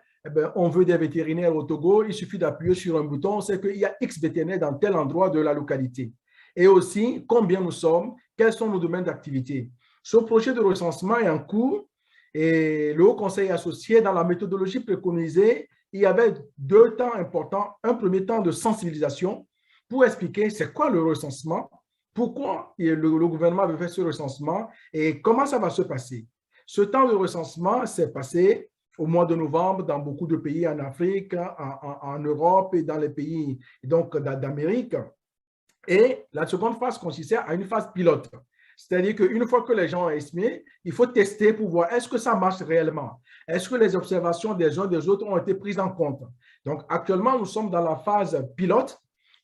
on veut des vétérinaires au Togo, il suffit d'appuyer sur un bouton, on sait qu'il y a X vétérinaires dans tel endroit de la localité. Et aussi, combien nous sommes, quels sont nos domaines d'activité. Ce projet de recensement est en cours et le Haut Conseil est associé dans la méthodologie préconisée. Il y avait 2 temps importants. Un premier temps de sensibilisation pour expliquer c'est quoi le recensement, pourquoi le gouvernement veut faire ce recensement et comment ça va se passer. Ce temps de recensement s'est passé au mois de novembre dans beaucoup de pays en Afrique, en Europe et dans les pays d'Amérique. Et la seconde phase consistait à une phase pilote. C'est-à-dire qu'une fois que les gens ont estimé, il faut tester pour voir est-ce que ça marche réellement. Est-ce que les observations des uns des autres ont été prises en compte. Donc, actuellement, nous sommes dans la phase pilote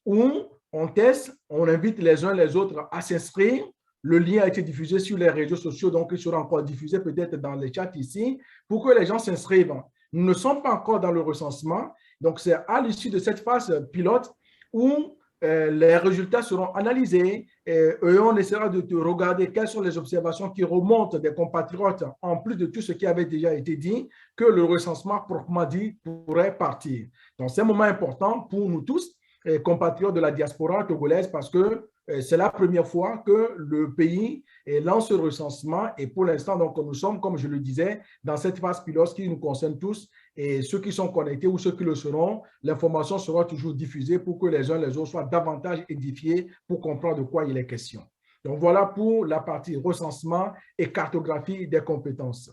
où on teste, on invite les uns les autres à s'inscrire. Le lien a été diffusé sur les réseaux sociaux, donc il sera encore diffusé peut-être dans les chats ici pour que les gens s'inscrivent. Nous ne sommes pas encore dans le recensement. Donc, c'est à l'issue de cette phase pilote où les résultats seront analysés et on essaiera de regarder quelles sont les observations qui remontent des compatriotes en plus de tout ce qui avait déjà été dit, que le recensement proprement dit pourrait partir. Donc, c'est un moment important pour nous tous, compatriotes de la diaspora togolaise, parce que c'est la première fois que le pays lance ce recensement et pour l'instant, donc, nous sommes, comme je le disais, dans cette phase pilote qui nous concerne tous et ceux qui sont connectés ou ceux qui le seront, l'information sera toujours diffusée pour que les uns les autres soient davantage édifiés pour comprendre de quoi il est question. Donc, voilà pour la partie recensement et cartographie des compétences.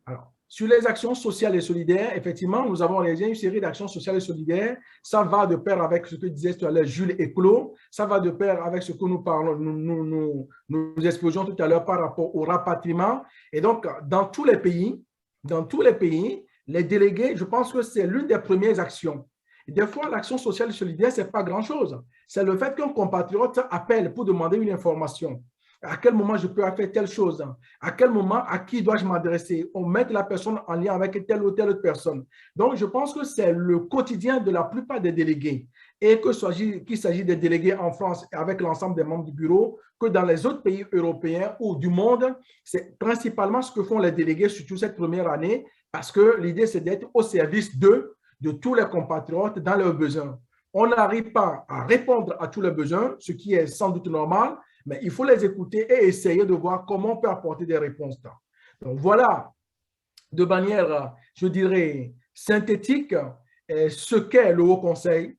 Alors, sur les actions sociales et solidaires, effectivement, nous avons réalisé une série d'actions sociales et solidaires. Ça va de pair avec ce que disait tout à l'heure Jules et Claude. Ça va de pair avec ce que nous parlons, nous exposions tout à l'heure par rapport au rapatriement. Et donc, dans tous les pays, les délégués, je pense que c'est l'une des premières actions. Et des fois, l'action sociale et solidaire, ce n'est pas grand-chose. C'est le fait qu'un compatriote appelle pour demander une information. À quel moment je peux faire telle chose? À quel moment, à qui dois-je m'adresser? On met la personne en lien avec telle ou telle autre personne. Donc, je pense que c'est le quotidien de la plupart des délégués. Et qu'il s'agisse des délégués en France avec l'ensemble des membres du bureau, que dans les autres pays européens ou du monde, c'est principalement ce que font les délégués, surtout cette première année, parce que l'idée, c'est d'être au service de tous les compatriotes dans leurs besoins. On n'arrive pas à répondre à tous les besoins, ce qui est sans doute normal, mais il faut les écouter et essayer de voir comment on peut apporter des réponses. Donc, voilà, de manière, je dirais, synthétique, ce qu'est le Haut Conseil,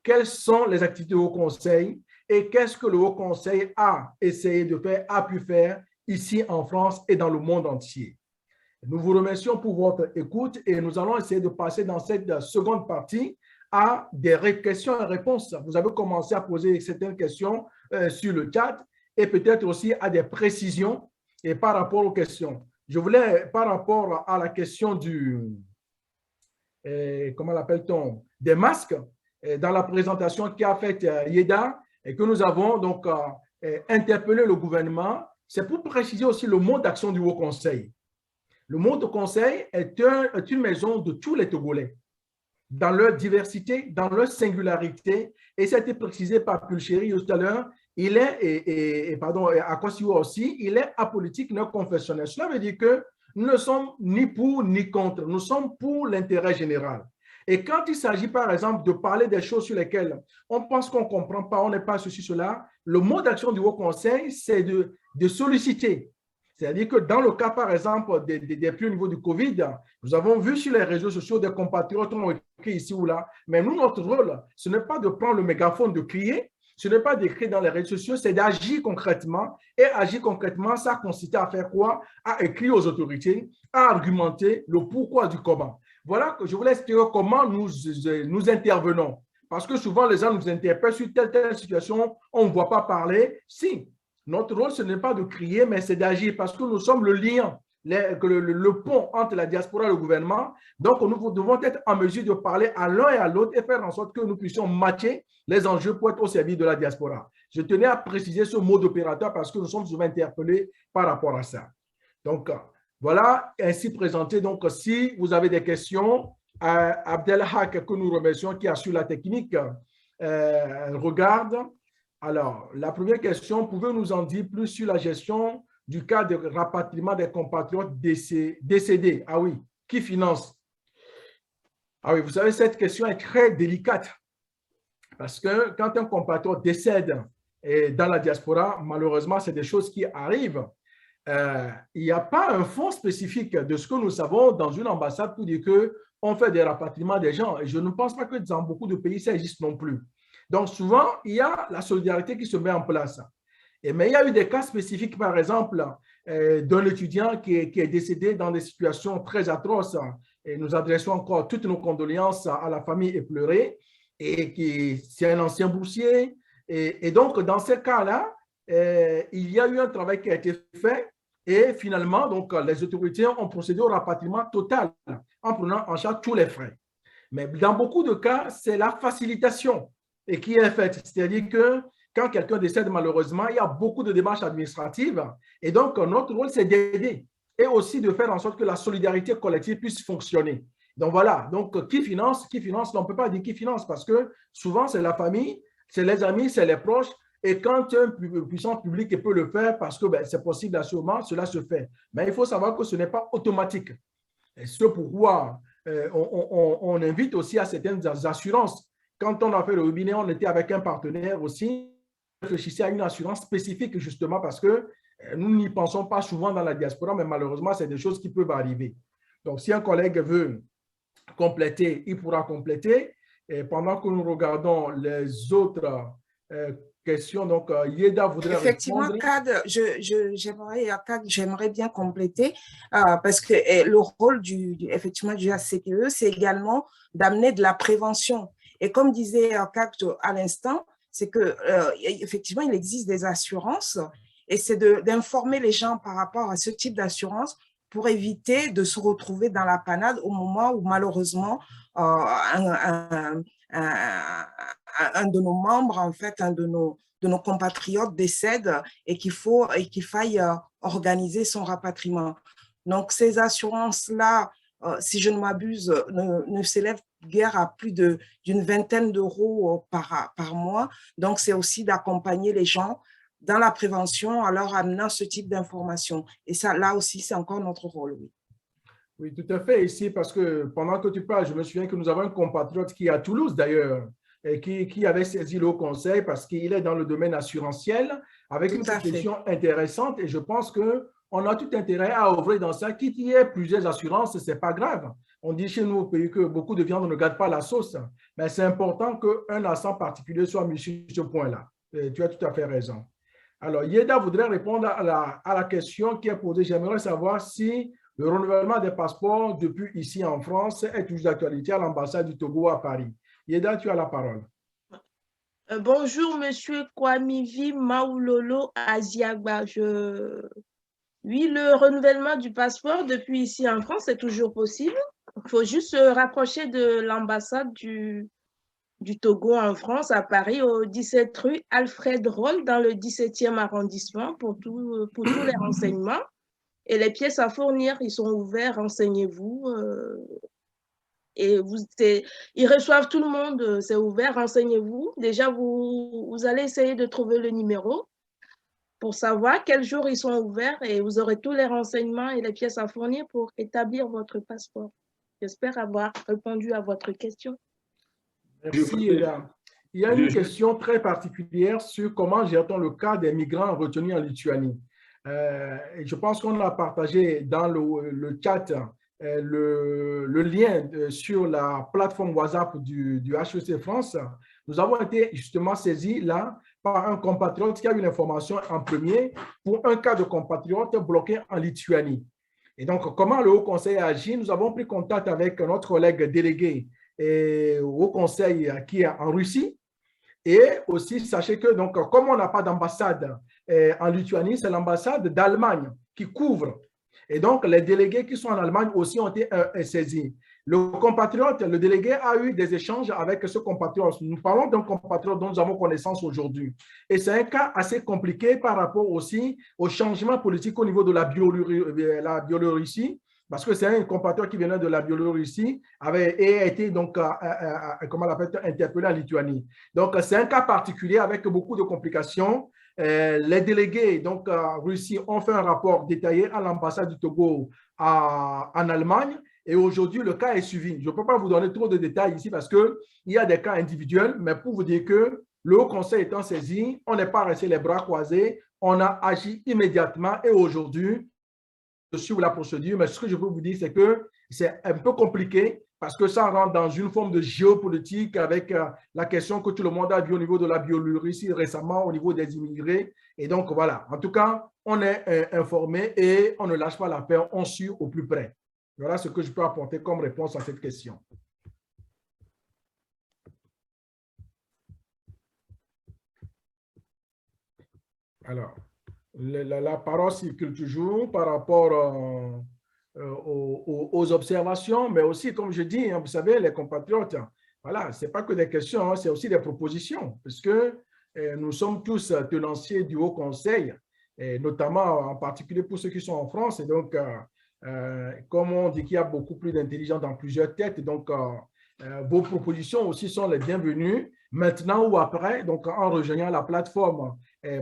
quelles sont les activités du Haut Conseil et qu'est-ce que le Haut Conseil a essayé de faire, a pu faire ici en France et dans le monde entier. Nous vous remercions pour votre écoute et nous allons essayer de passer dans cette seconde partie à des questions et réponses. Vous avez commencé à poser certaines questions sur le chat et peut-être aussi à des précisions et par rapport aux questions. Je voulais, par rapport à la question comment l'appelle-t-on, des masques, dans la présentation qu'a faite Yeda et que nous avons donc interpellé le gouvernement, c'est pour préciser aussi le mode d'action du Haut Conseil. Le mode conseil est une maison de tous les Togolais, dans leur diversité, dans leur singularité, et ça a été précisé par Pulchéry tout à l'heure, il est, pardon, à Kosiwa aussi, il est apolitique, non confessionnel. Cela veut dire que nous ne sommes ni pour ni contre, nous sommes pour l'intérêt général. Et quand il s'agit, par exemple, de parler des choses sur lesquelles on pense qu'on ne comprend pas, on n'est pas ceci, cela, le mode d'action du Haut Conseil, c'est de solliciter. C'est-à-dire que dans le cas, par exemple, des plus au niveau du Covid, nous avons vu sur les réseaux sociaux des compatriotes ont écrit ici ou là, mais nous, notre rôle, ce n'est pas de prendre le mégaphone, de crier, ce n'est pas d'écrire dans les réseaux sociaux, c'est d'agir concrètement. Et agir concrètement, ça consiste à faire quoi? À écrire aux autorités, à argumenter le pourquoi du comment. Voilà que je voulais expliquer comment nous intervenons. Parce que souvent, les gens nous interpellent sur telle situation, on ne voit pas parler. Si, notre rôle, ce n'est pas de crier, mais c'est d'agir parce que nous sommes le lien, le pont entre la diaspora et le gouvernement. Donc, nous devons être en mesure de parler à l'un et à l'autre et faire en sorte que nous puissions matcher les enjeux pour être au service de la diaspora. Je tenais à préciser ce mode opérateur parce que nous sommes souvent interpellés par rapport à ça. Donc, voilà, ainsi présenté. Donc, si vous avez des questions, Abdelhak, que nous remercions, qui assure la technique, regarde. Alors, la première question, pouvez-vous nous en dire plus sur la gestion du cas de rapatriement des compatriotes décédés? Ah oui, qui finance? Ah oui, vous savez, cette question est très délicate parce que quand un compatriote décède dans la diaspora, malheureusement, c'est des choses qui arrivent. Il n'y a pas un fonds spécifique de ce que nous savons dans une ambassade pour dire qu'on fait des rapatriements des gens. Et je ne pense pas que dans beaucoup de pays, ça existe non plus. Donc, souvent, il y a la solidarité qui se met en place. Mais il y a eu des cas spécifiques, par exemple, d'un étudiant qui est décédé dans des situations très atroces. Et nous adressons encore toutes nos condoléances à la famille éplorée. Et c'est un ancien boursier. Et donc, dans ces cas-là, il y a eu un travail qui a été fait. Et finalement, donc, les autorités ont procédé au rapatriement total en prenant en charge tous les frais. Mais dans beaucoup de cas, c'est la facilitation et qui est faite. C'est-à-dire que quand quelqu'un décède, malheureusement, il y a beaucoup de démarches administratives. Et donc, notre rôle, c'est d'aider et aussi de faire en sorte que la solidarité collective puisse fonctionner. Donc, voilà. Donc, qui finance? Qui finance? On ne peut pas dire qui finance parce que souvent, c'est la famille, c'est les amis, c'est les proches. Et quand un puissant public peut le faire parce que c'est possible assurément, cela se fait. Mais il faut savoir que ce n'est pas automatique. Et c'est pourquoi on invite aussi à certaines assurances. Quand on a fait le webinaire, on était avec un partenaire aussi, on réfléchissait à une assurance spécifique justement parce que nous n'y pensons pas souvent dans la diaspora, mais malheureusement, c'est des choses qui peuvent arriver. Donc, si un collègue veut compléter, il pourra compléter. Et pendant que nous regardons les autres question. Donc, Yeda voudrait effectivement, répondre. CAD, j'aimerais bien compléter parce que le rôle effectivement, du HCTE, c'est également d'amener de la prévention. Et comme disait CAD à l'instant, c'est que effectivement, il existe des assurances et c'est d'informer les gens par rapport à ce type d'assurance pour éviter de se retrouver dans la panade au moment où malheureusement un de nos membres, en fait, un de nos compatriotes décède et qu'il faille organiser son rapatriement. Donc, ces assurances-là, si je ne m'abuse, ne s'élèvent guère à plus d'une vingtaine d'euros par mois. Donc, c'est aussi d'accompagner les gens dans la prévention en leur amenant ce type d'informations. Et ça, là aussi, c'est encore notre rôle, oui. Oui, tout à fait ici, parce que pendant que tu parles, je me souviens que nous avons un compatriote qui est à Toulouse d'ailleurs, et qui avait saisi le conseil parce qu'il est dans le domaine assurantiel avec une profession intéressante et je pense qu'on a tout intérêt à ouvrir dans ça. Qu'il y ait plusieurs assurances, ce n'est pas grave. On dit chez nous au pays que beaucoup de viande ne garde pas la sauce, mais c'est important qu'un accent particulier soit mis sur ce point-là. Tu as tout à fait raison. Alors, Yeda voudrait répondre à la question qui est posée. J'aimerais savoir si le renouvellement des passeports depuis ici en France est toujours d'actualité à l'ambassade du Togo à Paris. Yeda, tu as la parole. Bonjour, monsieur Kwamivi Maoulolo Aziagba. Oui, le renouvellement du passeport depuis ici en France est toujours possible. Il faut juste se rapprocher de l'ambassade du Togo en France, à Paris, au 17 rue Alfred Roll, dans le 17e arrondissement, pour tous les renseignements. Et les pièces à fournir, ils sont ouverts, renseignez-vous. Et ils reçoivent tout le monde, c'est ouvert, renseignez-vous. Déjà, vous allez essayer de trouver le numéro pour savoir quel jour ils sont ouverts et vous aurez tous les renseignements et les pièces à fournir pour établir votre passeport. J'espère avoir répondu à votre question. Merci, Eda. Il y a une question très particulière sur comment gère-t-on le cas des migrants retenus en Lituanie. Je pense qu'on a partagé dans le chat le lien sur la plateforme WhatsApp du HEC France. Nous avons été justement saisis là par un compatriote qui a eu l'information en premier pour un cas de compatriote bloqué en Lituanie. Et donc, comment le Haut Conseil a agi? Nous avons pris contact avec notre collègue délégué au Haut Conseil qui est en Russie. Et aussi, sachez que, donc, comme on n'a pas d'ambassade en Lituanie, c'est l'ambassade d'Allemagne qui couvre. Et donc, les délégués qui sont en Allemagne aussi ont été saisis. Le compatriote, le délégué a eu des échanges avec ce compatriote. Nous parlons d'un compatriote dont nous avons connaissance aujourd'hui. Et c'est un cas assez compliqué par rapport aussi au changement politique au niveau de la Biélorussie, parce que c'est un compatriote qui venait de la Biélorussie et a été donc, comment on l'appelle, interpellé en Lituanie. Donc, c'est un cas particulier avec beaucoup de complications. Les délégués donc Russie ont fait un rapport détaillé à l'ambassade du Togo en Allemagne et aujourd'hui le cas est suivi. Je ne peux pas vous donner trop de détails ici parce qu'il y a des cas individuels, mais pour vous dire que le Haut Conseil étant saisi, on n'est pas resté les bras croisés, on a agi immédiatement et aujourd'hui sur la procédure, mais ce que je peux vous dire c'est que c'est un peu compliqué parce que ça rentre dans une forme de géopolitique avec la question que tout le monde a vue au niveau de la Biélorussie récemment, au niveau des immigrés. Et donc, voilà. En tout cas, on est informé et on ne lâche pas la paix, on suit au plus près. Voilà ce que je peux apporter comme réponse à cette question. Alors, la parole circule toujours par rapport aux observations, mais aussi, comme je dis, vous savez, les compatriotes, voilà, ce n'est pas que des questions, c'est aussi des propositions, parce que nous sommes tous tenanciers du Haut Conseil, et notamment en particulier pour ceux qui sont en France. Et donc, comme on dit qu'il y a beaucoup plus d'intelligence dans plusieurs têtes, donc vos propositions aussi sont les bienvenues, maintenant ou après, donc en rejoignant la plateforme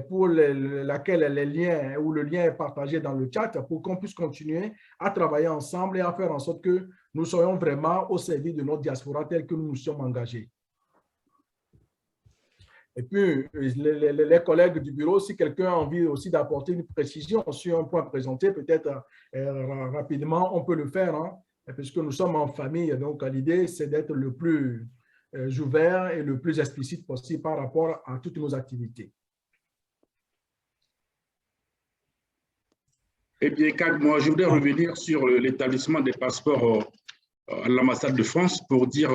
pour laquelle les liens ou le lien est partagé dans le chat pour qu'on puisse continuer à travailler ensemble et à faire en sorte que nous soyons vraiment au service de notre diaspora telle que nous nous sommes engagés. Et puis, les collègues du bureau, si quelqu'un a envie aussi d'apporter une précision sur un point présenté, peut-être rapidement, on peut le faire, hein, puisque nous sommes en famille. Donc, l'idée, c'est d'être le plus ouvert et le plus explicite possible par rapport à toutes nos activités. Eh bien, Kag, moi, je voudrais revenir sur l'établissement des passeports à l'ambassade de France pour dire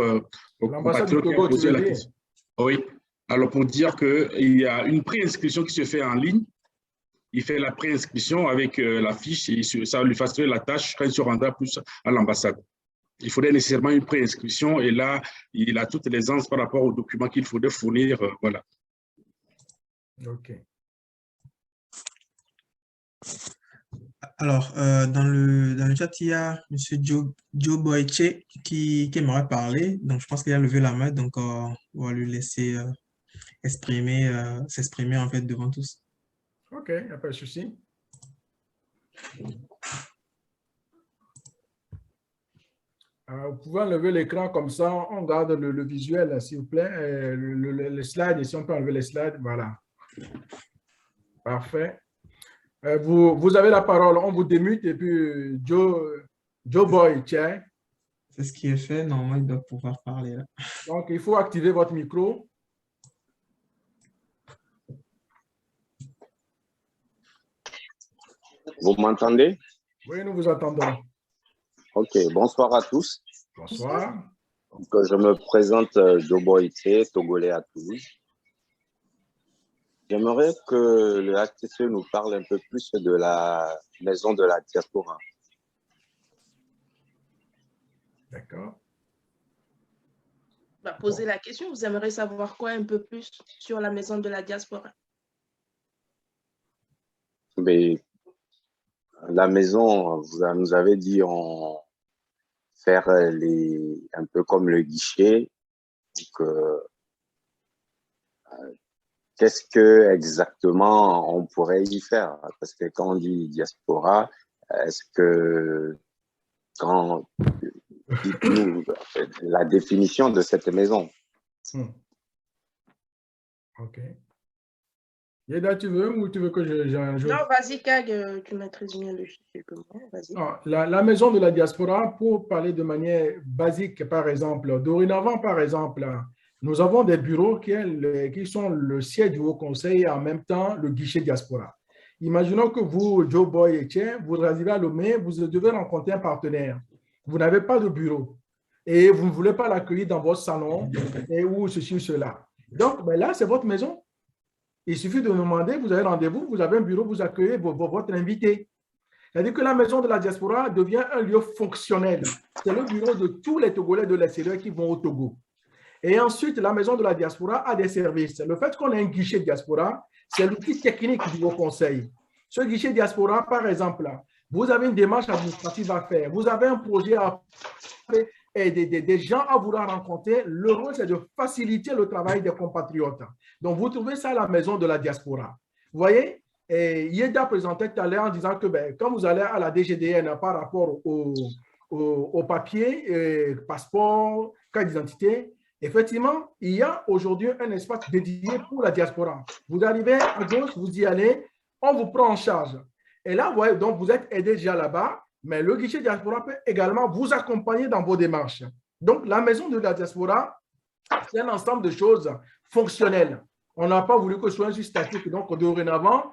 aux compatriotes qui ont posé la question. Oui, alors pour dire qu'il y a une préinscription qui se fait en ligne. Il fait la préinscription avec la fiche et ça lui facilite la tâche quand il se rendra plus à l'ambassade. Il faudrait nécessairement une préinscription et là, il a toutes les ans par rapport aux documents qu'il faudrait fournir. Voilà. OK. Alors, dans le chat, il y a M. Joe Boyche qui aimerait parler. Donc, je pense qu'il a levé la main. Donc, on va lui laisser s'exprimer en fait devant tous. OK, il n'y a pas de souci. Vous pouvez enlever l'écran comme ça. On garde le visuel, s'il vous plaît. Le slide, et si on peut enlever les slides, voilà. Parfait. Vous avez la parole, on vous démute et puis Joe Boy, tiens. C'est ce qui est fait, normalement il doit pouvoir parler là. Donc il faut activer votre micro. Vous m'entendez? Oui, nous vous entendons. Ok, bonsoir à tous. Bonsoir. Donc, je me présente Joe Boy, Togolais à Toulouse. J'aimerais que le HTCE nous parle un peu plus de la maison de la diaspora. D'accord. Posez la question, vous aimeriez savoir quoi un peu plus sur la maison de la diaspora? Mais la maison, vous nous avez dit faire un peu comme le guichet. Donc, qu'est-ce que exactement on pourrait y faire? Parce que quand on dit diaspora, est-ce que dites-nous la définition de cette maison. OK. Yeda, tu veux ou tu veux que j'ajoute? Non, vas-y, Kag, tu maîtrises bien le quelques mots. Vas-y. La maison de la diaspora, pour parler de manière basique, par exemple, dorénavant, par exemple, nous avons des bureaux qui sont le siège du Haut Conseil et en même temps le guichet diaspora. Imaginons que vous, Joe Boy et Tien, vous arrivez à Lomé, vous devez rencontrer un partenaire. Vous n'avez pas de bureau et vous ne voulez pas l'accueillir dans votre salon ou ceci ou cela. Donc, là, c'est votre maison. Il suffit de demander, vous avez rendez-vous, vous avez un bureau, vous accueillez votre invité. C'est-à-dire que la maison de la diaspora devient un lieu fonctionnel. C'est le bureau de tous les Togolais de l'extérieur qui vont au Togo. Et ensuite, la maison de la diaspora a des services. Le fait qu'on ait un guichet diaspora, c'est l'outil technique du Haut Conseil. Ce guichet diaspora, par exemple, vous avez une démarche administrative à faire, vous avez un projet à faire et des gens à vouloir rencontrer. Le rôle, c'est de faciliter le travail des compatriotes. Donc, vous trouvez ça à la maison de la diaspora. Vous voyez, Yeda présentait tout à l'heure en disant que quand vous allez à la DGDN par rapport au papier, passeport, carte d'identité, effectivement, il y a aujourd'hui un espace dédié pour la diaspora. Vous arrivez à gauche, vous y allez, on vous prend en charge. Et là, vous voyez, donc vous êtes aidé déjà là-bas, mais le guichet diaspora peut également vous accompagner dans vos démarches. Donc, la maison de la diaspora, c'est un ensemble de choses fonctionnelles. On n'a pas voulu que ce soit un juste statique. Donc, dorénavant,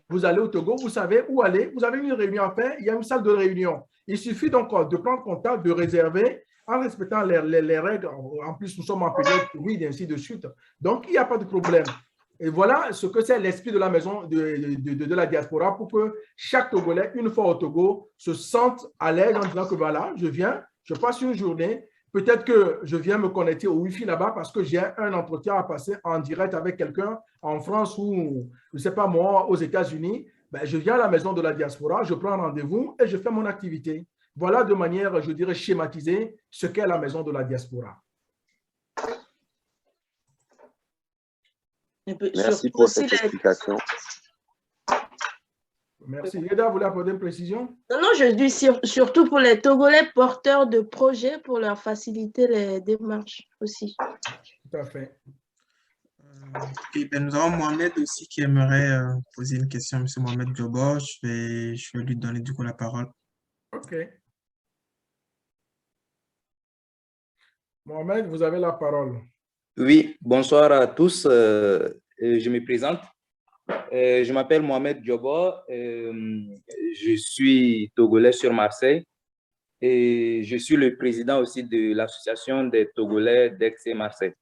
vous allez au Togo, vous savez où aller, vous avez une réunion à faire, il y a une salle de réunion. Il suffit donc de prendre contact, de réserver, en respectant les règles. En plus, nous sommes en période Covid et ainsi de suite. Donc, il n'y a pas de problème. Et voilà ce que c'est l'esprit de la maison de la diaspora pour que chaque Togolais, une fois au Togo, se sente à l'aise en disant que voilà, je viens, je passe une journée, peut-être que je viens me connecter au Wi-Fi là-bas parce que j'ai un entretien à passer en direct avec quelqu'un en France ou, je ne sais pas moi, aux États-Unis. Je viens à la maison de la diaspora, je prends un rendez-vous et je fais mon activité. Voilà de manière, je dirais, schématisée ce qu'est la maison de la diaspora. Merci pour cette explication. Merci. Yeda, vous voulez apporter une précision? Non, je dis surtout pour les Togolais porteurs de projets pour leur faciliter les démarches aussi. Tout à fait. Et nous avons Mohamed aussi qui aimerait poser une question, M. Mohamed Djobo. Je vais lui donner du coup la parole. OK. Mohamed, vous avez la parole. Oui, bonsoir à tous. Je me présente. Je m'appelle Mohamed Diobo. Je suis togolais sur Marseille et je suis le président aussi de l'association des Togolais d'Aix et Marseille.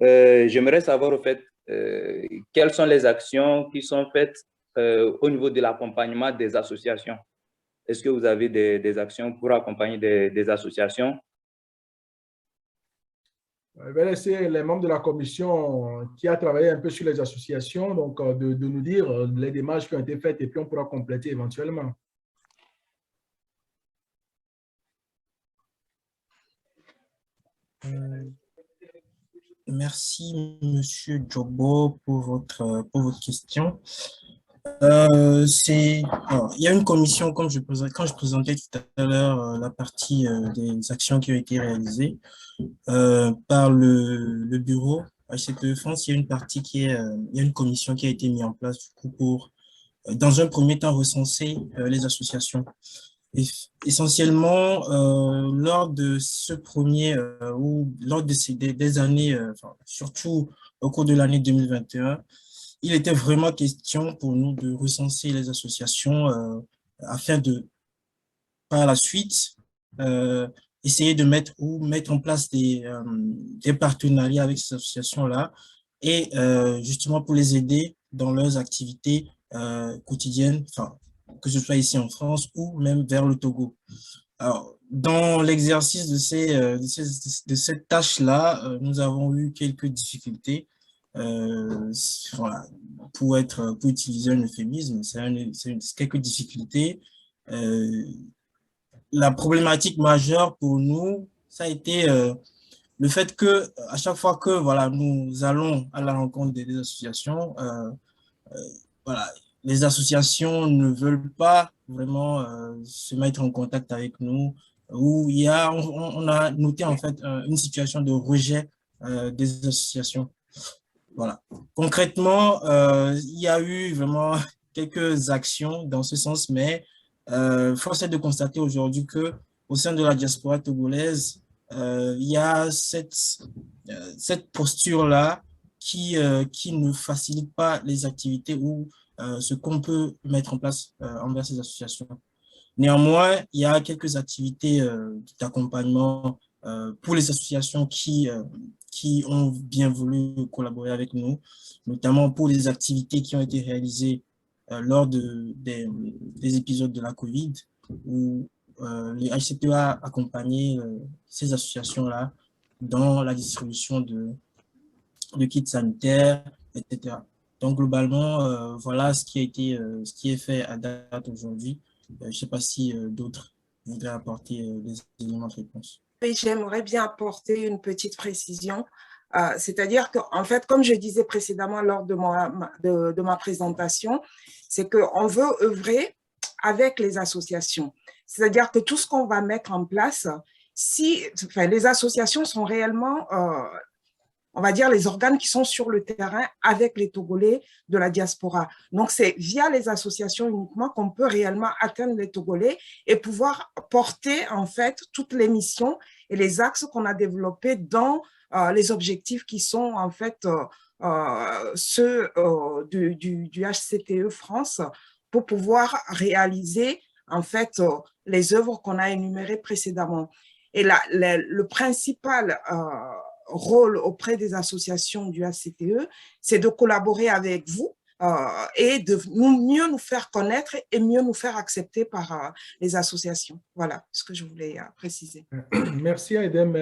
J'aimerais savoir au fait quelles sont les actions qui sont faites au niveau de l'accompagnement des associations. Est-ce que vous avez des actions pour accompagner des associations? Je vais laisser les membres de la commission qui a travaillé un peu sur les associations donc, de nous dire les démarches qui ont été faites et puis on pourra compléter éventuellement. Merci, Monsieur Diobo, pour votre question. Il y a une commission, quand je présentais tout à l'heure la partie des actions qui ont été réalisées par le bureau HCTE France, il y a une partie il y a une commission qui a été mise en place du coup pour, dans un premier temps, recenser les associations. Essentiellement, lors de ce premier ou lors de des années, surtout au cours de l'année 2021, il était vraiment question pour nous de recenser les associations afin de, par la suite, essayer de mettre en place des partenariats avec ces associations-là et justement pour les aider dans leurs activités quotidiennes, que ce soit ici en France ou même vers le Togo. Alors, dans l'exercice de cette tâche-là, nous avons eu quelques difficultés. Voilà, pour utiliser un euphémisme, c'est quelques difficultés. La problématique majeure pour nous, ça a été le fait que à chaque fois que voilà, nous allons à la rencontre des associations, voilà, les associations ne veulent pas vraiment se mettre en contact avec nous, où on a noté en fait une situation de rejet des associations. Voilà. Concrètement, il y a eu vraiment quelques actions dans ce sens, mais force est de constater aujourd'hui que au sein de la diaspora togolaise, il y a cette posture-là qui ne facilite pas les activités ou ce qu'on peut mettre en place envers ces associations. Néanmoins, il y a quelques activités d'accompagnement pour les associations qui ont bien voulu collaborer avec nous, notamment pour les activités qui ont été réalisées lors des épisodes de la COVID, où les HCTE a accompagné ces associations-là dans la distribution de kits sanitaires, etc. Donc, globalement, voilà ce qui est fait à date aujourd'hui. Je ne sais pas si d'autres voudraient apporter des éléments de réponse. Oui, j'aimerais bien apporter une petite précision. C'est-à-dire qu'en fait, comme je disais précédemment lors de ma présentation, c'est qu'on veut œuvrer avec les associations. C'est-à-dire que tout ce qu'on va mettre en place, les associations sont réellement, on va dire, les organes qui sont sur le terrain avec les Togolais de la diaspora. Donc, c'est via les associations uniquement qu'on peut réellement atteindre les Togolais et pouvoir porter, en fait, toutes les missions et les axes qu'on a développés dans les objectifs qui sont, en fait, ceux du HCTE France pour pouvoir réaliser, en fait, les œuvres qu'on a énumérées précédemment. Et le principal rôle auprès des associations du HCTE, c'est de collaborer avec vous et de mieux nous faire connaître et mieux nous faire accepter par les associations. Voilà ce que je voulais préciser. Merci Aïdem.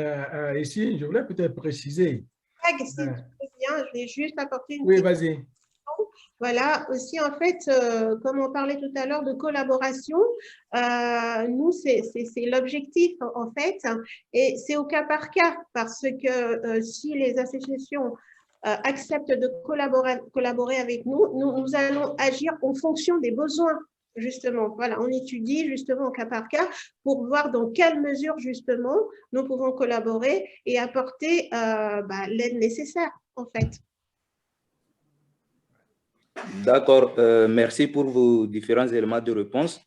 Ici, je voulais peut-être préciser. Si tu veux bien, je vais juste apporter une Oui, vas-y. Voilà, aussi en fait, comme on parlait tout à l'heure de collaboration, nous, c'est l'objectif en fait, et c'est au cas par cas, parce que si les associations acceptent de collaborer avec nous, nous allons agir en fonction des besoins, justement. Voilà, on étudie justement au cas par cas pour voir dans quelle mesure justement nous pouvons collaborer et apporter l'aide nécessaire en fait. D'accord, merci pour vos différents éléments de réponse.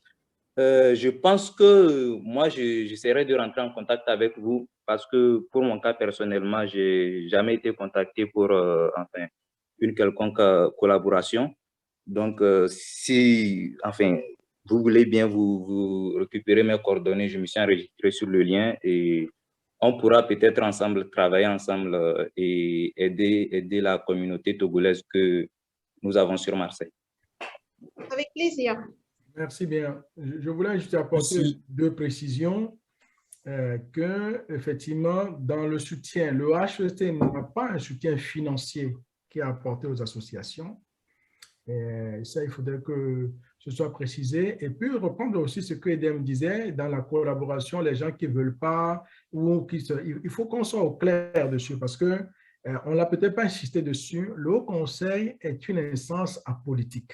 Je pense que moi, j'essaierai de rentrer en contact avec vous parce que pour mon cas, personnellement, je n'ai jamais été contacté pour enfin, une quelconque collaboration. Donc, si enfin, vous voulez bien vous récupérer mes coordonnées, je me suis enregistré sur le lien et on pourra peut-être ensemble travailler ensemble et aider la communauté togolaise que nous avons sur Marseille. Avec plaisir. Merci bien. Je voulais juste apporter deux précisions. Que, effectivement, dans le soutien, le HET n'a pas un soutien financier qui est apporté aux associations. Et ça, il faudrait que ce soit précisé. Et puis, reprendre aussi ce que Edem disait, dans la collaboration, les gens qui ne veulent pas, il faut qu'on soit au clair dessus parce qu'on ne l'a peut-être pas insisté dessus. Le Haut Conseil est une instance apolitique.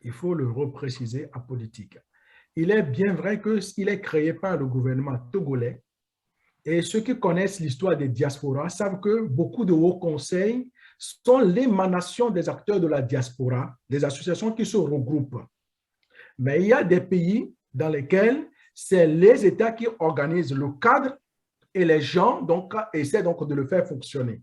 Il faut le repréciser, apolitique. Il est bien vrai qu'il est créé par le gouvernement togolais et ceux qui connaissent l'histoire des diasporas savent que beaucoup de hauts conseils sont l'émanation des acteurs de la diaspora, des associations qui se regroupent. Mais il y a des pays dans lesquels c'est les États qui organisent le cadre et les gens donc, essaient donc de le faire fonctionner.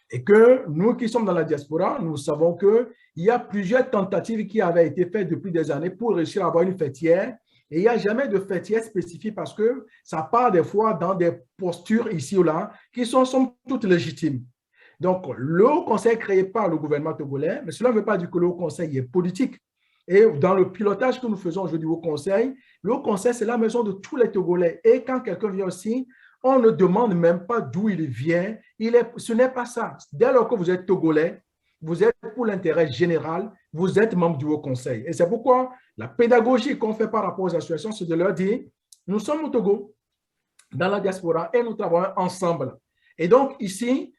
Et que nous qui sommes dans la diaspora, nous savons qu'il y a plusieurs tentatives qui avaient été faites depuis des années pour réussir à avoir une fêtière. Et il n'y a jamais de fêtière spécifique parce que ça part des fois dans des postures ici ou là qui sont toutes légitimes. Donc, le Haut Conseil créé par le gouvernement togolais, mais cela ne veut pas dire que le Haut Conseil est politique. Et dans le pilotage que nous faisons aujourd'hui au Conseil, le Haut Conseil, c'est la maison de tous les Togolais. Et quand quelqu'un vient aussi, on ne demande même pas d'où il vient. Ce n'est pas ça. Dès lors que vous êtes Togolais, vous êtes pour l'intérêt général, vous êtes membre du Haut Conseil. Et c'est pourquoi la pédagogie qu'on fait par rapport aux associations, c'est de leur dire, nous sommes au Togo, dans la diaspora, et nous travaillons ensemble. Et donc ici,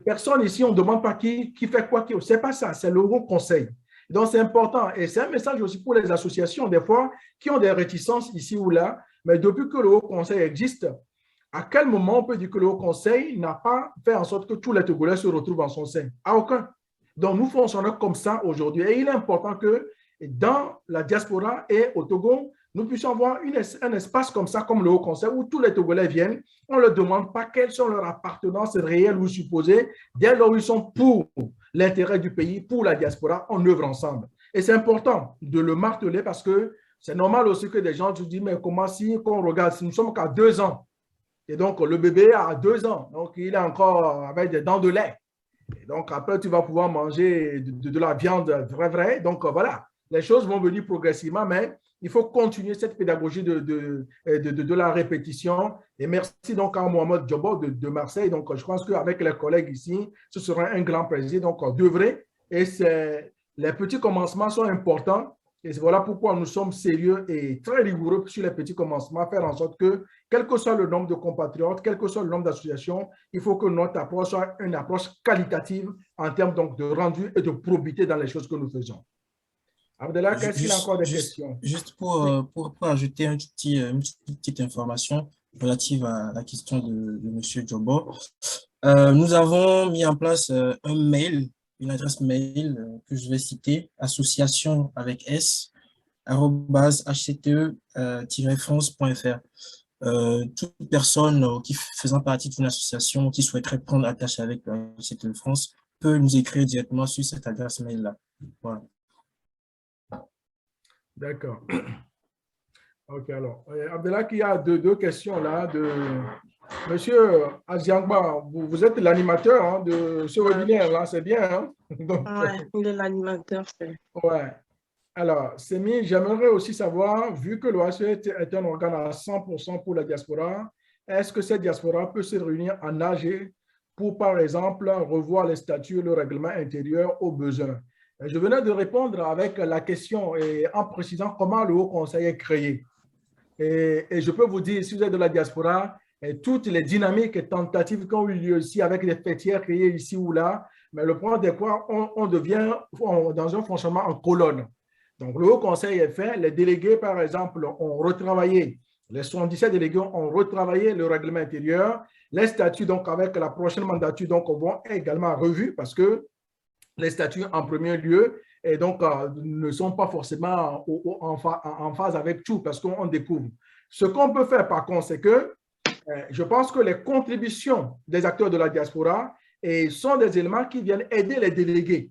personne ici, on ne demande pas qui fait quoi. Ce n'est pas ça, c'est le Haut Conseil. Donc c'est important. Et c'est un message aussi pour les associations, des fois, qui ont des réticences ici ou là. Mais depuis que le Haut Conseil existe, à quel moment on peut dire que le Haut Conseil n'a pas fait en sorte que tous les Togolais se retrouvent en son sein? À aucun. Donc, nous fonctionnons comme ça aujourd'hui. Et il est important que dans la diaspora et au Togo, nous puissions avoir un espace comme ça, comme le Haut Conseil, où tous les Togolais viennent. On ne leur demande pas quelles sont leurs appartenances réelles ou supposées. Dès lors où ils sont pour l'intérêt du pays, pour la diaspora, on œuvre ensemble. Et c'est important de le marteler parce que c'est normal aussi que des gens se disent, mais comment si, quand on regarde, si nous sommes qu'à 2 ans, et donc le bébé a 2 ans, donc il est encore avec des dents de lait. Et donc après, tu vas pouvoir manger de la viande vraie. Donc voilà, les choses vont venir progressivement, mais il faut continuer cette pédagogie de la répétition. Et merci donc à Mohamed Diobo de Marseille. Donc je pense qu'avec les collègues ici, ce sera un grand plaisir d'œuvrer. Et les petits commencements sont importants. Et voilà pourquoi nous sommes sérieux et très rigoureux sur les petits commencements, faire en sorte que, quel que soit le nombre de compatriotes, quel que soit le nombre d'associations, il faut que notre approche soit une approche qualitative en termes donc de rendu et de probité dans les choses que nous faisons. Abdellah, est-ce qu'il y a encore des questions? Juste pour ajouter une petite information relative à la question de M. Diobo, nous avons mis en place un mail, une adresse mail que je vais citer, association avec s, @hcte-france.fr. Toute personne qui faisant partie d'une association qui souhaiterait prendre attache avec HCTE France peut nous écrire directement sur cette adresse mail-là. Voilà. D'accord. Ok, alors, Abdellah, il y a deux questions là de Monsieur Aziangba, vous êtes l'animateur de ce webinaire là, c'est bien. Hein? Donc, ouais, il est l'animateur. Ouais. Alors, Sémi, j'aimerais aussi savoir, vu que l'OHCT est un organe à 100% pour la diaspora, est-ce que cette diaspora peut se réunir en AG pour, par exemple, revoir les statuts et le règlement intérieur aux besoins? Je venais de répondre avec la question et en précisant comment le Haut Conseil est créé. Et je peux vous dire, si vous êtes de la diaspora, et toutes les dynamiques et tentatives qui ont eu lieu ici avec des fêtières créées ici ou là, mais le point est quoi? On devient dans un fonctionnement en colonne. Donc, le Haut Conseil est fait. Les délégués, par exemple, ont retravaillé, les 77 délégués ont retravaillé le règlement intérieur. Les statuts, donc, avec la prochaine mandature, donc, vont également revus parce que les statuts, en premier lieu, et donc ne sont pas forcément en phase avec tout parce qu'on découvre. Ce qu'on peut faire par contre, c'est que je pense que les contributions des acteurs de la diaspora sont des éléments qui viennent aider les délégués.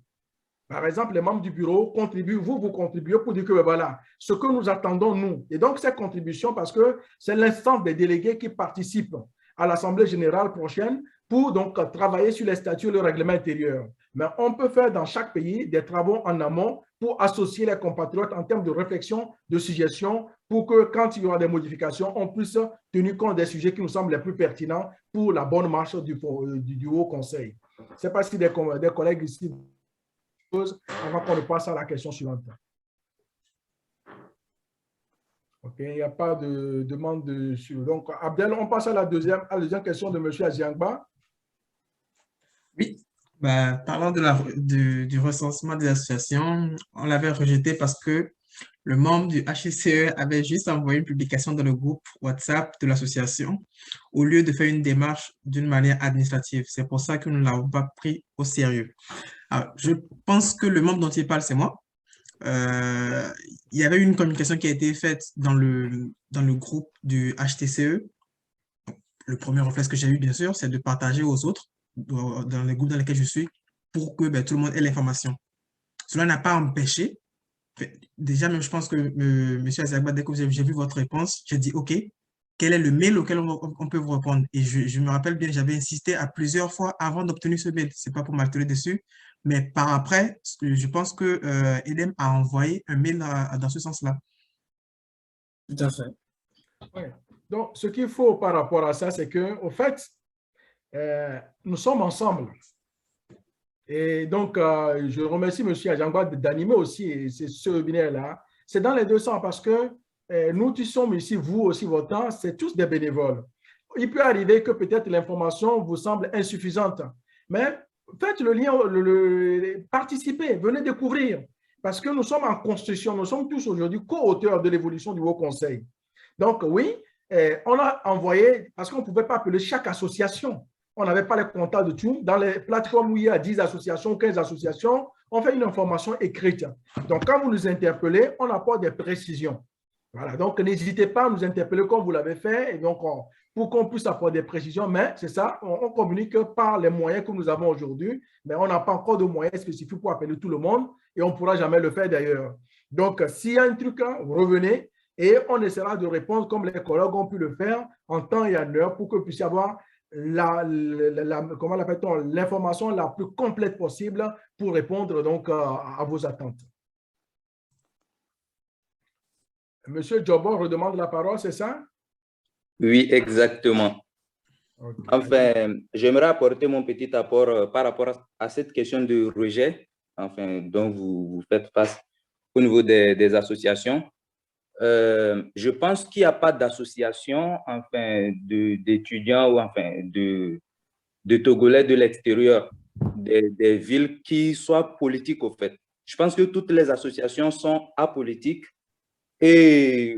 Par exemple, les membres du bureau contribuent, vous contribuez pour dire que voilà, ce que nous attendons, nous. Et donc, ces contributions, parce que c'est l'instance des délégués qui participent à l'Assemblée générale prochaine pour donc travailler sur les statuts et le règlement intérieur. Mais on peut faire dans chaque pays des travaux en amont pour associer les compatriotes en termes de réflexion, de suggestions, pour que quand il y aura des modifications, on puisse tenir compte des sujets qui nous semblent les plus pertinents pour la bonne marche du Haut Conseil. Je ne sais pas si des collègues ici avant qu'on ne passe à la question suivante. OK, il n'y a pas de demande de suivre. Donc, Abdel, on passe à la deuxième question de M. Aziangba. Oui, parlant du recensement des associations, on l'avait rejeté parce que le membre du HCE avait juste envoyé une publication dans le groupe WhatsApp de l'association au lieu de faire une démarche d'une manière administrative. C'est pour ça que nous ne l'avons pas pris au sérieux. Alors, je pense que le membre dont il parle, c'est moi. Il y avait une communication qui a été faite dans le groupe du HTCE. Le premier réflexe que j'ai eu, bien sûr, c'est de partager aux autres, dans les groupes dans lesquels je suis, pour que tout le monde ait l'information. Cela n'a pas empêché. Déjà, même, je pense que M. Aziangba, dès que j'ai vu votre réponse, j'ai dit, OK, quel est le mail auquel on peut vous répondre? Et je me rappelle bien, j'avais insisté à plusieurs fois avant d'obtenir ce mail. Ce n'est pas pour m'atteler dessus, mais par après, je pense que EDEM a envoyé un mail dans ce sens-là. Tout à fait. Ouais. Donc, ce qu'il faut par rapport à ça, c'est qu'au fait, nous sommes ensemble. Et donc, je remercie M. Aziangba d'animer aussi ce webinaire-là. C'est dans les deux sens parce que nous qui sommes ici, vous aussi, votants, c'est tous des bénévoles. Il peut arriver que peut-être l'information vous semble insuffisante, mais faites le lien, participez, venez découvrir, parce que nous sommes en construction, nous sommes tous aujourd'hui co-auteurs de l'évolution du Haut Conseil. Donc oui, on a envoyé, parce qu'on ne pouvait pas appeler chaque association, on n'avait pas les contacts de tout. Dans les plateformes où il y a 10 associations, 15 associations, on fait une information écrite. Donc quand vous nous interpellez, on apporte des précisions. Voilà, donc n'hésitez pas à nous interpeller comme vous l'avez fait, et donc pour qu'on puisse apporter des précisions, mais c'est ça, on communique par les moyens que nous avons aujourd'hui, mais on n'a pas encore de moyens spécifiques pour appeler tout le monde, et on ne pourra jamais le faire d'ailleurs. Donc, s'il y a un truc, revenez, et on essaiera de répondre comme les collègues ont pu le faire en temps et en heure pour que vous puissiez avoir l'information la plus complète possible pour répondre donc à vos attentes. Monsieur Djobo redemande la parole, c'est ça? Oui, exactement. Okay. Enfin, j'aimerais apporter mon petit apport par rapport à cette question de rejet, enfin, dont vous faites face au niveau des associations. Je pense qu'il n'y a pas d'association, enfin, d'étudiants ou enfin de Togolais de l'extérieur, des villes qui soient politiques au fait. Je pense que toutes les associations sont apolitiques et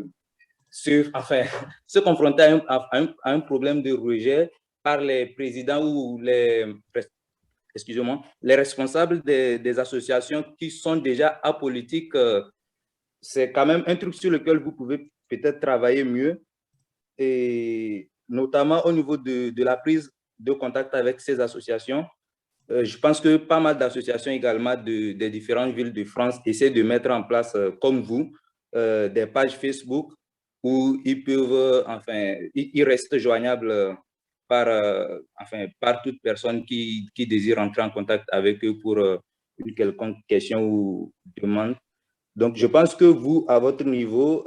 se confronter à un problème de rejet par les présidents ou les responsables des associations qui sont déjà apolitiques, c'est quand même un truc sur lequel vous pouvez peut-être travailler mieux, et notamment au niveau de la prise de contact avec ces associations. Je pense que pas mal d'associations également des différentes villes de France essaient de mettre en place, comme vous, des pages Facebook où ils peuvent, enfin, ils restent joignables par toute personne qui désire entrer en contact avec eux pour une quelconque question ou demande. Donc, je pense que vous, à votre niveau,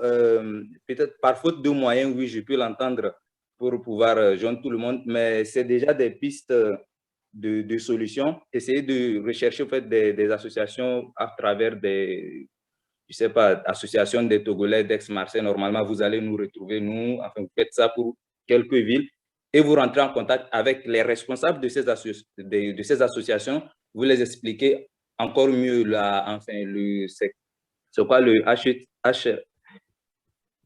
peut-être par faute de moyens, oui, je peux l'entendre pour pouvoir joindre tout le monde, mais c'est déjà des pistes de solutions. Essayez de rechercher en fait, des associations à travers des, je sais pas, associations des Togolais d'Aix-Marseille. Normalement, vous allez nous retrouver, nous, enfin, vous faites ça pour quelques villes et vous rentrez en contact avec les responsables de ces associations. Vous les expliquez encore mieux là, enfin, c'est quoi le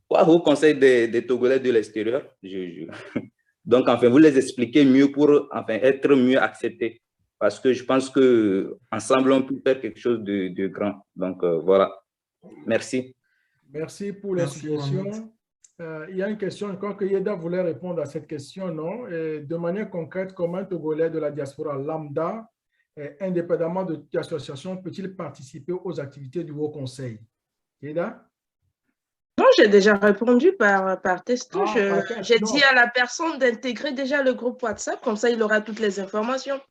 Haut Conseil des Togolais de l'extérieur. Donc, enfin, vous les expliquez mieux pour enfin, être mieux acceptés parce que je pense qu'ensemble, on peut faire quelque chose de grand. Donc, voilà. Merci. Merci pour les suggestions. Il y a une question, je crois que Yeda voulait répondre à cette question, non? Et de manière concrète, comment un Togolais de la diaspora lambda, indépendamment de toute association, peut-il participer aux activités du Haut Conseil? Yeda? Non, j'ai déjà répondu par texto. Ah, J'ai dit à la personne d'intégrer déjà le groupe WhatsApp, comme ça il aura toutes les informations.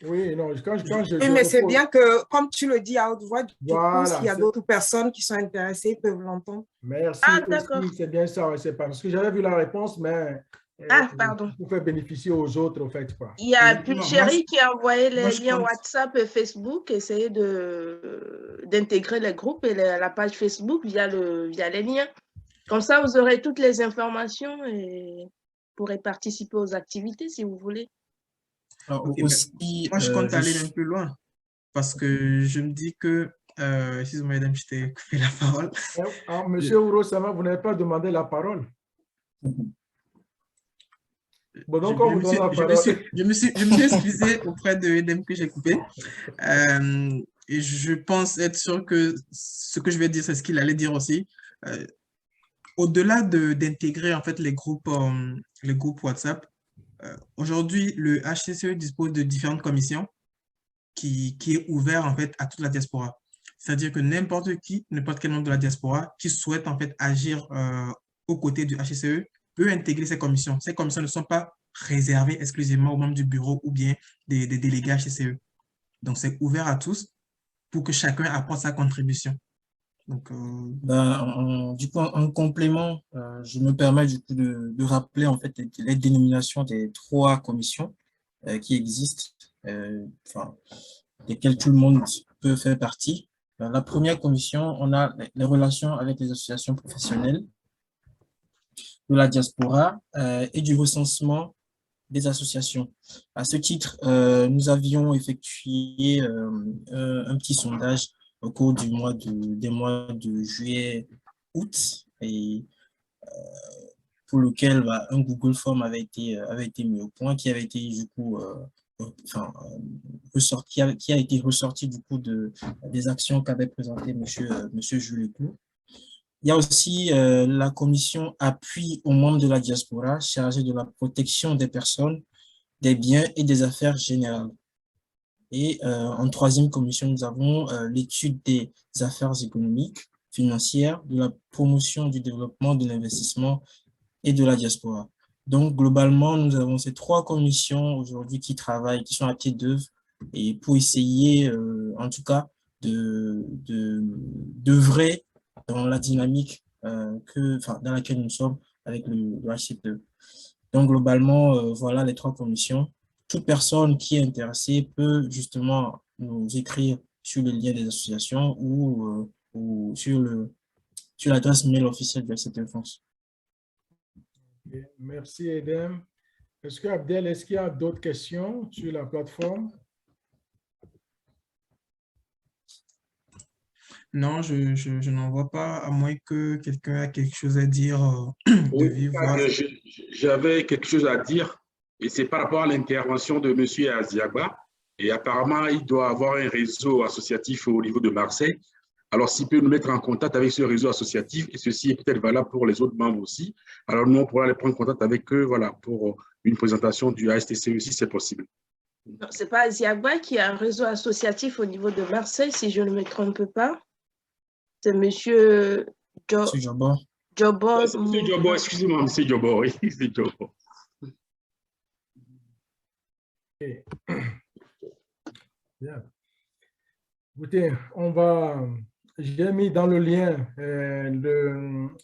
Oui, non, oui, mais c'est bien que, comme tu le dis à haute voix, du voilà, coup, s'il y a d'autres personnes qui sont intéressées, peuvent l'entendre. Merci. Ah, d'accord. C'est bien ça, c'est parce que j'avais vu la réponse, mais pardon. Pour faire bénéficier aux autres, au fait. Quoi. Il y a Pulchéry qui a envoyé les liens WhatsApp et Facebook, essayer d'intégrer les groupes et la page Facebook via les liens. Comme ça, vous aurez toutes les informations et pourrez participer aux activités si vous voulez. Alors, Okay, aussi, moi, je compte aller un peu loin parce que je me dis que, excusez-moi, madame, je t'ai coupé la parole. Monsieur Ouro-Sama, vous n'avez pas demandé la parole. Bon, donc, on vous donne la parole. Je me suis excusé auprès de Edem que j'ai coupé. Et je pense être sûr que ce que je vais dire, c'est ce qu'il allait dire aussi. Au-delà d'intégrer en fait les groupes WhatsApp, aujourd'hui, le HCCE dispose de différentes commissions qui est ouvert en fait à toute la diaspora. C'est-à-dire que n'importe quel membre de la diaspora qui souhaite en fait agir aux côtés du HCCE peut intégrer ces commissions. Ces commissions ne sont pas réservées exclusivement aux membres du bureau ou bien des délégués HCCE. Donc, c'est ouvert à tous pour que chacun apporte sa contribution. Donc, du coup, en complément, je me permets du coup de rappeler en fait les dénominations des 3 commissions qui existent, desquelles tout le monde peut faire partie. La première commission, on a les relations avec les associations professionnelles de la diaspora et du recensement des associations. À ce titre, nous avions effectué un petit sondage au cours des mois de juillet, août, et pour lequel un Google Form avait été mis au point, qui avait été du coup qui a été ressorti du coup des actions qu'avait présentées monsieur Jules Leclou. Il y a aussi la commission appui aux membres de la diaspora chargée de la protection des personnes, des biens et des affaires générales. Et en 3e commission, nous avons l'étude des affaires économiques, financières, de la promotion du développement, de l'investissement et de la diaspora. Donc, globalement, nous avons ces 3 commissions aujourd'hui qui travaillent, qui sont à pied d'œuvre et pour essayer, en tout cas, d'œuvrer dans la dynamique dans laquelle nous sommes avec le HCPE. Donc, globalement, voilà les 3 commissions. Toute personne qui est intéressée peut justement nous écrire sur le lien des associations ou sur l'adresse mail officielle de HCPE France. Merci, Edem. Est-ce qu'il y a d'autres questions sur la plateforme? Non, je n'en vois pas, à moins que quelqu'un ait quelque chose à dire. Oui, j'avais quelque chose à dire, et c'est par rapport à l'intervention de M. Aziagba. Et apparemment, il doit avoir un réseau associatif au niveau de Marseille. Alors, s'il peut nous mettre en contact avec ce réseau associatif, et ceci est peut-être valable pour les autres membres aussi, alors nous, on pourra aller prendre contact avec eux, voilà, pour une présentation du ASTCE si c'est possible. Ce n'est pas Aziagba qui a un réseau associatif au niveau de Marseille, si je ne me trompe pas. C'est monsieur Jobor. Jobor. Monsieur Jobor, excusez-moi, monsieur Jobor, oui, c'est Jobor. Okay. Bien. Écoutez, j'ai mis dans le lien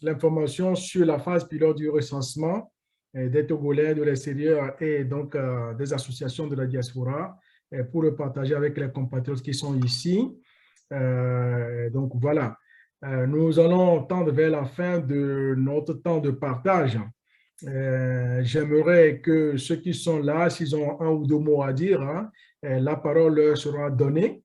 l'information sur la phase pilote du recensement des Togolais de l'extérieur et donc des associations de la diaspora pour le partager avec les compatriotes qui sont ici. Donc voilà, nous allons tendre vers la fin de notre temps de partage. J'aimerais que ceux qui sont là, s'ils ont 1 ou 2 mots à dire, la parole leur sera donnée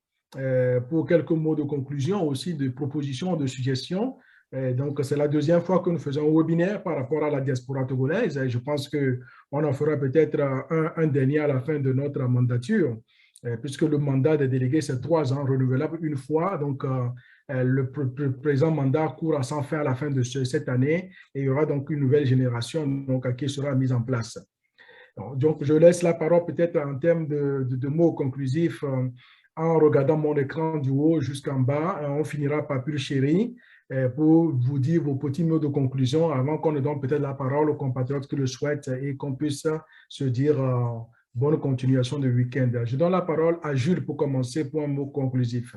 pour quelques mots de conclusion, aussi de propositions, de suggestions. Donc, c'est la 2e fois que nous faisons un webinaire par rapport à la diaspora togolaise. Je pense qu'on en fera peut-être un dernier à la fin de notre mandature. puisque le mandat des délégués, c'est 3 ans, renouvelable une fois. Donc, le présent mandat court sans fin à la fin de cette année et il y aura donc une nouvelle génération donc, qui sera mise en place. Donc, je laisse la parole peut-être en termes de mots conclusifs en regardant mon écran du haut jusqu'en bas. On finira par Pulchéri pour vous dire vos petits mots de conclusion avant qu'on ne donne peut-être la parole aux compatriotes qui le souhaitent et qu'on puisse se dire bonne continuation de week-end. Je donne la parole à Jules pour commencer pour un mot conclusif.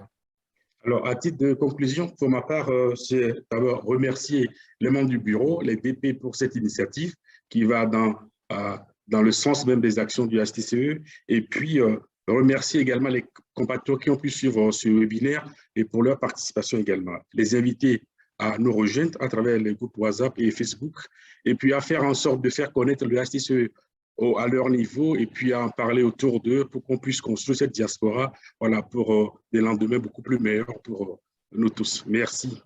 Alors, à titre de conclusion, pour ma part, c'est d'abord remercier les membres du bureau, les DP pour cette initiative qui va dans le sens même des actions du HTCE, et puis remercier également les compatriotes qui ont pu suivre ce webinaire et pour leur participation également. Les inviter à nous rejoindre à travers les groupes WhatsApp et Facebook, et puis à faire en sorte de faire connaître le HTCE à leur niveau, et puis à en parler autour d'eux pour qu'on puisse construire cette diaspora, voilà, pour des lendemains beaucoup plus meilleurs pour nous tous. Merci.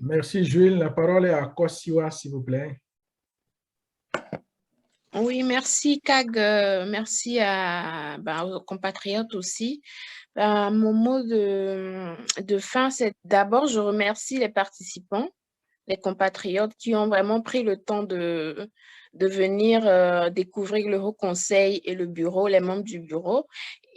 Merci, Jules. La parole est à Kosiwa, s'il vous plaît. Oui, merci, Kag. Merci aux compatriotes aussi. Mon mot de fin, c'est d'abord, je remercie les participants, les compatriotes qui ont vraiment pris le temps de venir découvrir le Haut Conseil et le bureau, les membres du bureau.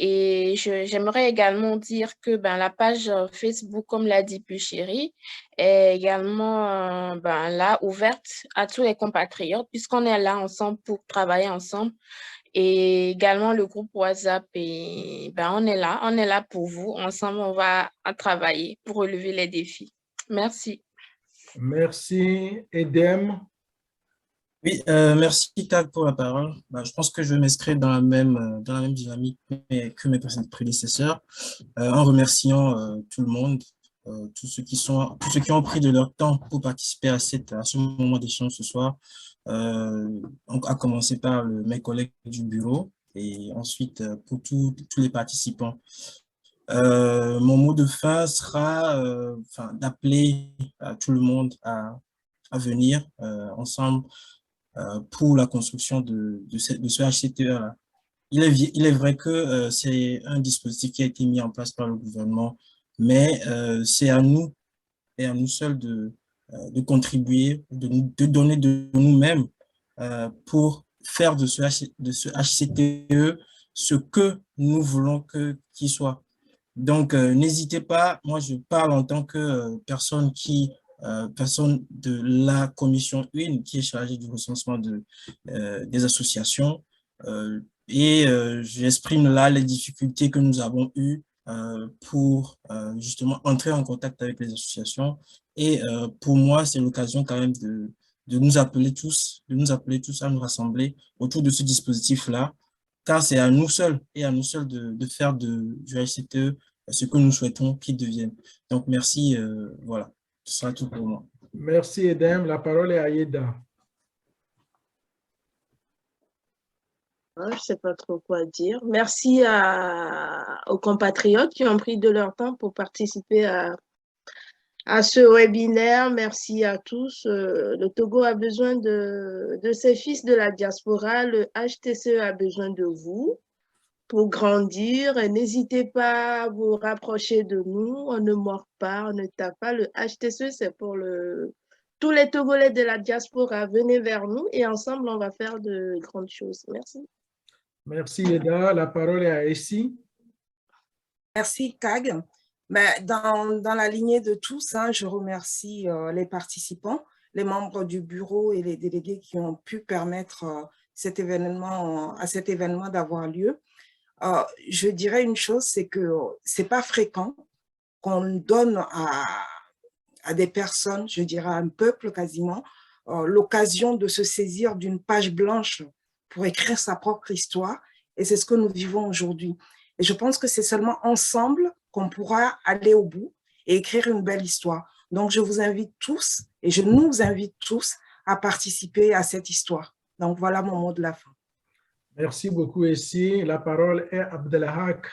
Et j'aimerais également dire que la page Facebook, comme l'a dit Pulchéri, est également là, ouverte à tous les compatriotes, puisqu'on est là ensemble pour travailler ensemble. Et également le groupe WhatsApp, et on est là pour vous. Ensemble, on va travailler pour relever les défis. Merci. Merci, Edem. Oui, merci Kag pour la parole. Je pense que je vais m'inscrire dans la même dynamique que mes prédécesseurs, en remerciant tout le monde, tous ceux qui ont pris de leur temps pour participer à ce moment d'échange ce soir, à commencer par mes collègues du bureau et ensuite pour tous les participants. Mon mot de fin sera d'appeler tout le monde à venir ensemble pour la construction de ce HCTE-là. Il est vrai que c'est un dispositif qui a été mis en place par le gouvernement, mais c'est à nous et à nous seuls de contribuer, de donner de nous-mêmes pour faire de ce HCTE ce que nous voulons qu'il soit. Donc, n'hésitez pas, moi je parle en tant que personne de la commission 1 qui est chargée du recensement des associations et j'exprime là les difficultés que nous avons eues pour justement entrer en contact avec les associations et pour moi c'est l'occasion quand même de nous appeler tous à nous rassembler autour de ce dispositif-là, car c'est à nous seuls de faire du HCTE ce que nous souhaitons qu'il devienne. Donc merci, voilà. Ce sera tout pour moi. Merci, Edem. La parole est à Yeda. Je ne sais pas trop quoi dire. Merci aux compatriotes qui ont pris de leur temps pour participer à ce webinaire. Merci à tous. Le Togo a besoin de ses fils de la diaspora. Le HTCE a besoin de vous pour grandir. Et n'hésitez pas à vous rapprocher de nous. On ne mord pas, on ne tape pas. Le HTCE, c'est pour tous les Togolais de la diaspora. Venez vers nous et ensemble, on va faire de grandes choses. Merci. Merci, Eda. La parole est à Essie. Merci, Kag. Dans la lignée de tous, je remercie les participants, les membres du bureau et les délégués qui ont pu permettre à cet événement d'avoir lieu. Je dirais une chose, c'est que ce n'est pas fréquent qu'on donne à des personnes, je dirais à un peuple quasiment, l'occasion de se saisir d'une page blanche pour écrire sa propre histoire. Et c'est ce que nous vivons aujourd'hui. Et je pense que c'est seulement ensemble qu'on pourra aller au bout et écrire une belle histoire. Donc, je vous invite tous, et je nous invite tous à participer à cette histoire. Donc, voilà mon mot de la fin. Merci beaucoup, Essie. La parole est à Abdelhak.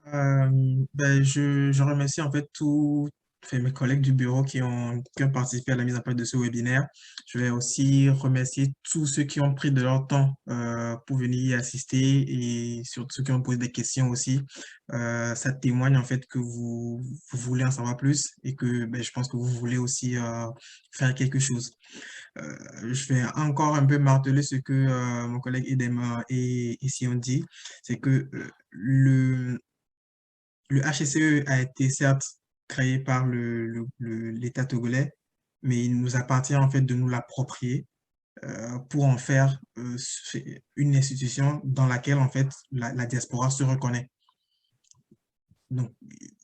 Je remercie en fait tous mes collègues du bureau qui ont participé à la mise en place de ce webinaire. Je vais aussi remercier tous ceux qui ont pris de leur temps pour venir y assister et surtout ceux qui ont posé des questions aussi. Ça témoigne en fait que vous voulez en savoir plus et que je pense que vous voulez aussi faire quelque chose. Je vais encore un peu marteler ce que mon collègue Edem et Sion dit, c'est que le HCE a été certes créé par l'État togolais, mais il nous appartient en fait de nous l'approprier pour en faire une institution dans laquelle en fait la diaspora se reconnaît. Donc,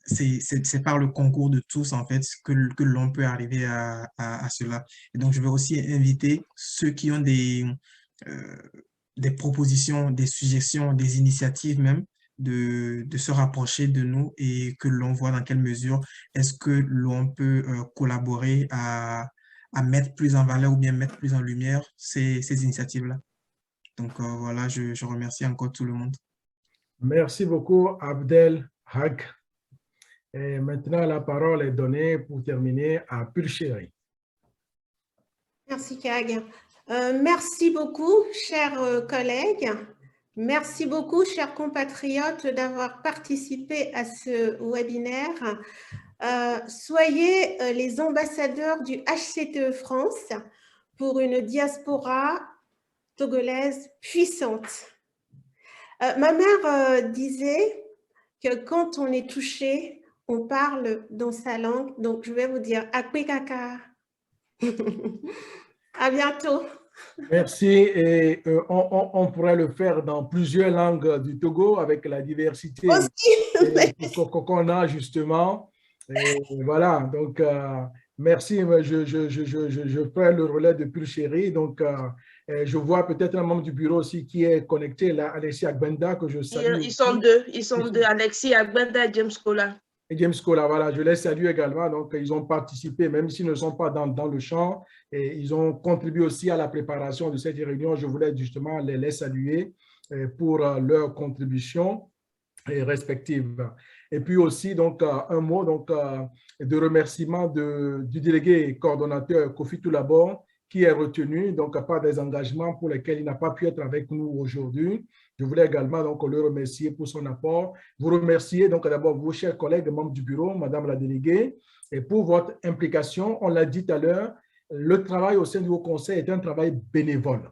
c'est par le concours de tous, en fait, que l'on peut arriver à cela. Et donc, je vais aussi inviter ceux qui ont des propositions, des suggestions, des initiatives même, de se rapprocher de nous et que l'on voit dans quelle mesure est-ce que l'on peut collaborer à mettre plus en valeur ou bien mettre plus en lumière ces initiatives-là. Donc, voilà, je remercie encore tout le monde. Merci beaucoup, Abdel Haq. Et maintenant, la parole est donnée pour terminer à Pulchéry. Merci, Kag. Merci beaucoup, chers collègues. Merci beaucoup, chers compatriotes, d'avoir participé à ce webinaire. Soyez les ambassadeurs du HCTE France pour une diaspora togolaise puissante. Ma mère disait que quand on est touché, on parle dans sa langue. Donc, je vais vous dire « Akpekaka ». À bientôt. Merci. Et on pourrait le faire dans plusieurs langues du Togo avec la diversité qu'on a justement. Et voilà, donc merci. Je fais le relais de Pulchéry. Donc, je vois peut-être un membre du bureau aussi qui est connecté, là, Alexis Agbenda, que je salue. Ils sont deux, Alexis Agbenda et James Kola. Et James Kola, voilà, je les salue également. Donc, ils ont participé, même s'ils ne sont pas dans le champ, et ils ont contribué aussi à la préparation de cette réunion. Je voulais justement les saluer pour leur contribution respective. Et puis aussi, donc, un mot donc, de remerciement du délégué coordonnateur Kofi Toulabor, qui est retenu donc par des engagements pour lesquels il n'a pas pu être avec nous aujourd'hui. Je voulais également donc le remercier pour son apport. Vous remercier donc d'abord vos chers collègues membres du bureau, Madame la déléguée, et pour votre implication. On l'a dit tout à l'heure, le travail au sein du Haut Conseil est un travail bénévole.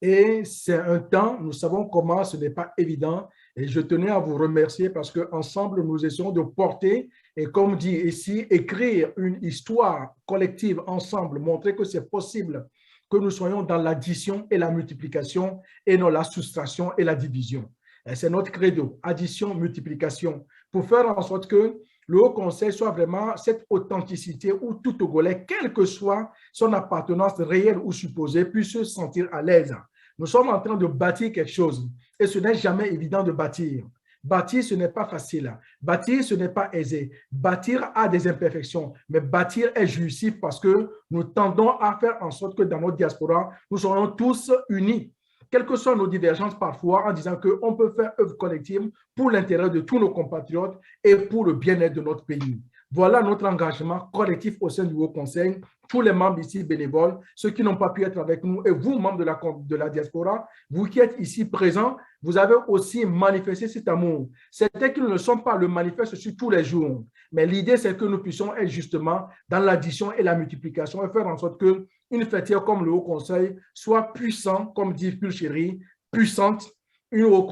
Et c'est un temps, nous savons comment ce n'est pas évident. Et je tenais à vous remercier parce qu'ensemble, nous essayons de porter et, comme dit ici, écrire une histoire collective ensemble, montrer que c'est possible que nous soyons dans l'addition et la multiplication et non la soustraction et la division. C'est notre credo, addition, multiplication, pour faire en sorte que le Haut Conseil soit vraiment cette authenticité où tout Togolais, quelle que soit son appartenance réelle ou supposée, puisse se sentir à l'aise. Nous sommes en train de bâtir quelque chose et ce n'est jamais évident de bâtir. Bâtir, ce n'est pas facile. Bâtir, ce n'est pas aisé. Bâtir a des imperfections, mais bâtir est jouissif parce que nous tendons à faire en sorte que dans notre diaspora, nous soyons tous unis, quelles que soient nos divergences parfois, en disant qu'on peut faire œuvre collective pour l'intérêt de tous nos compatriotes et pour le bien-être de notre pays. Voilà notre engagement collectif au sein du Haut Conseil, tous les membres ici bénévoles, ceux qui n'ont pas pu être avec nous et vous, membres de la diaspora, vous qui êtes ici présents, vous avez aussi manifesté cet amour. Certains qui ne sont pas le manifestent sur tous les jours, mais l'idée c'est que nous puissions être justement dans l'addition et la multiplication et faire en sorte qu'une fêtière comme le Haut Conseil soit puissant, comme dit Pulchéry, puissante, un haut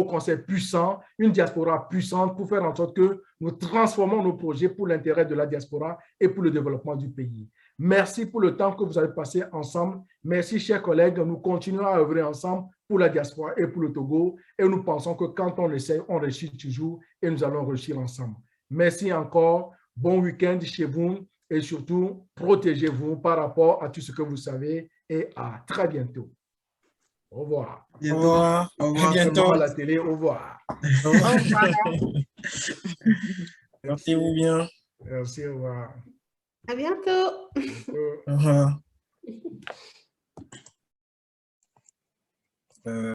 conseil puissant, une diaspora puissante pour faire en sorte que nous transformons nos projets pour l'intérêt de la diaspora et pour le développement du pays. Merci pour le temps que vous avez passé ensemble. Merci, chers collègues. Nous continuons à œuvrer ensemble pour la diaspora et pour le Togo. Et nous pensons que quand on essaie, on réussit toujours et nous allons réussir ensemble. Merci encore. Bon week-end chez vous et surtout, protégez-vous par rapport à tout ce que vous savez et à très bientôt. Au revoir. Au revoir. Au revoir. À bientôt. À la télé, au revoir. Au revoir. Portez-vous bien. Merci, au revoir. À bientôt. Au revoir.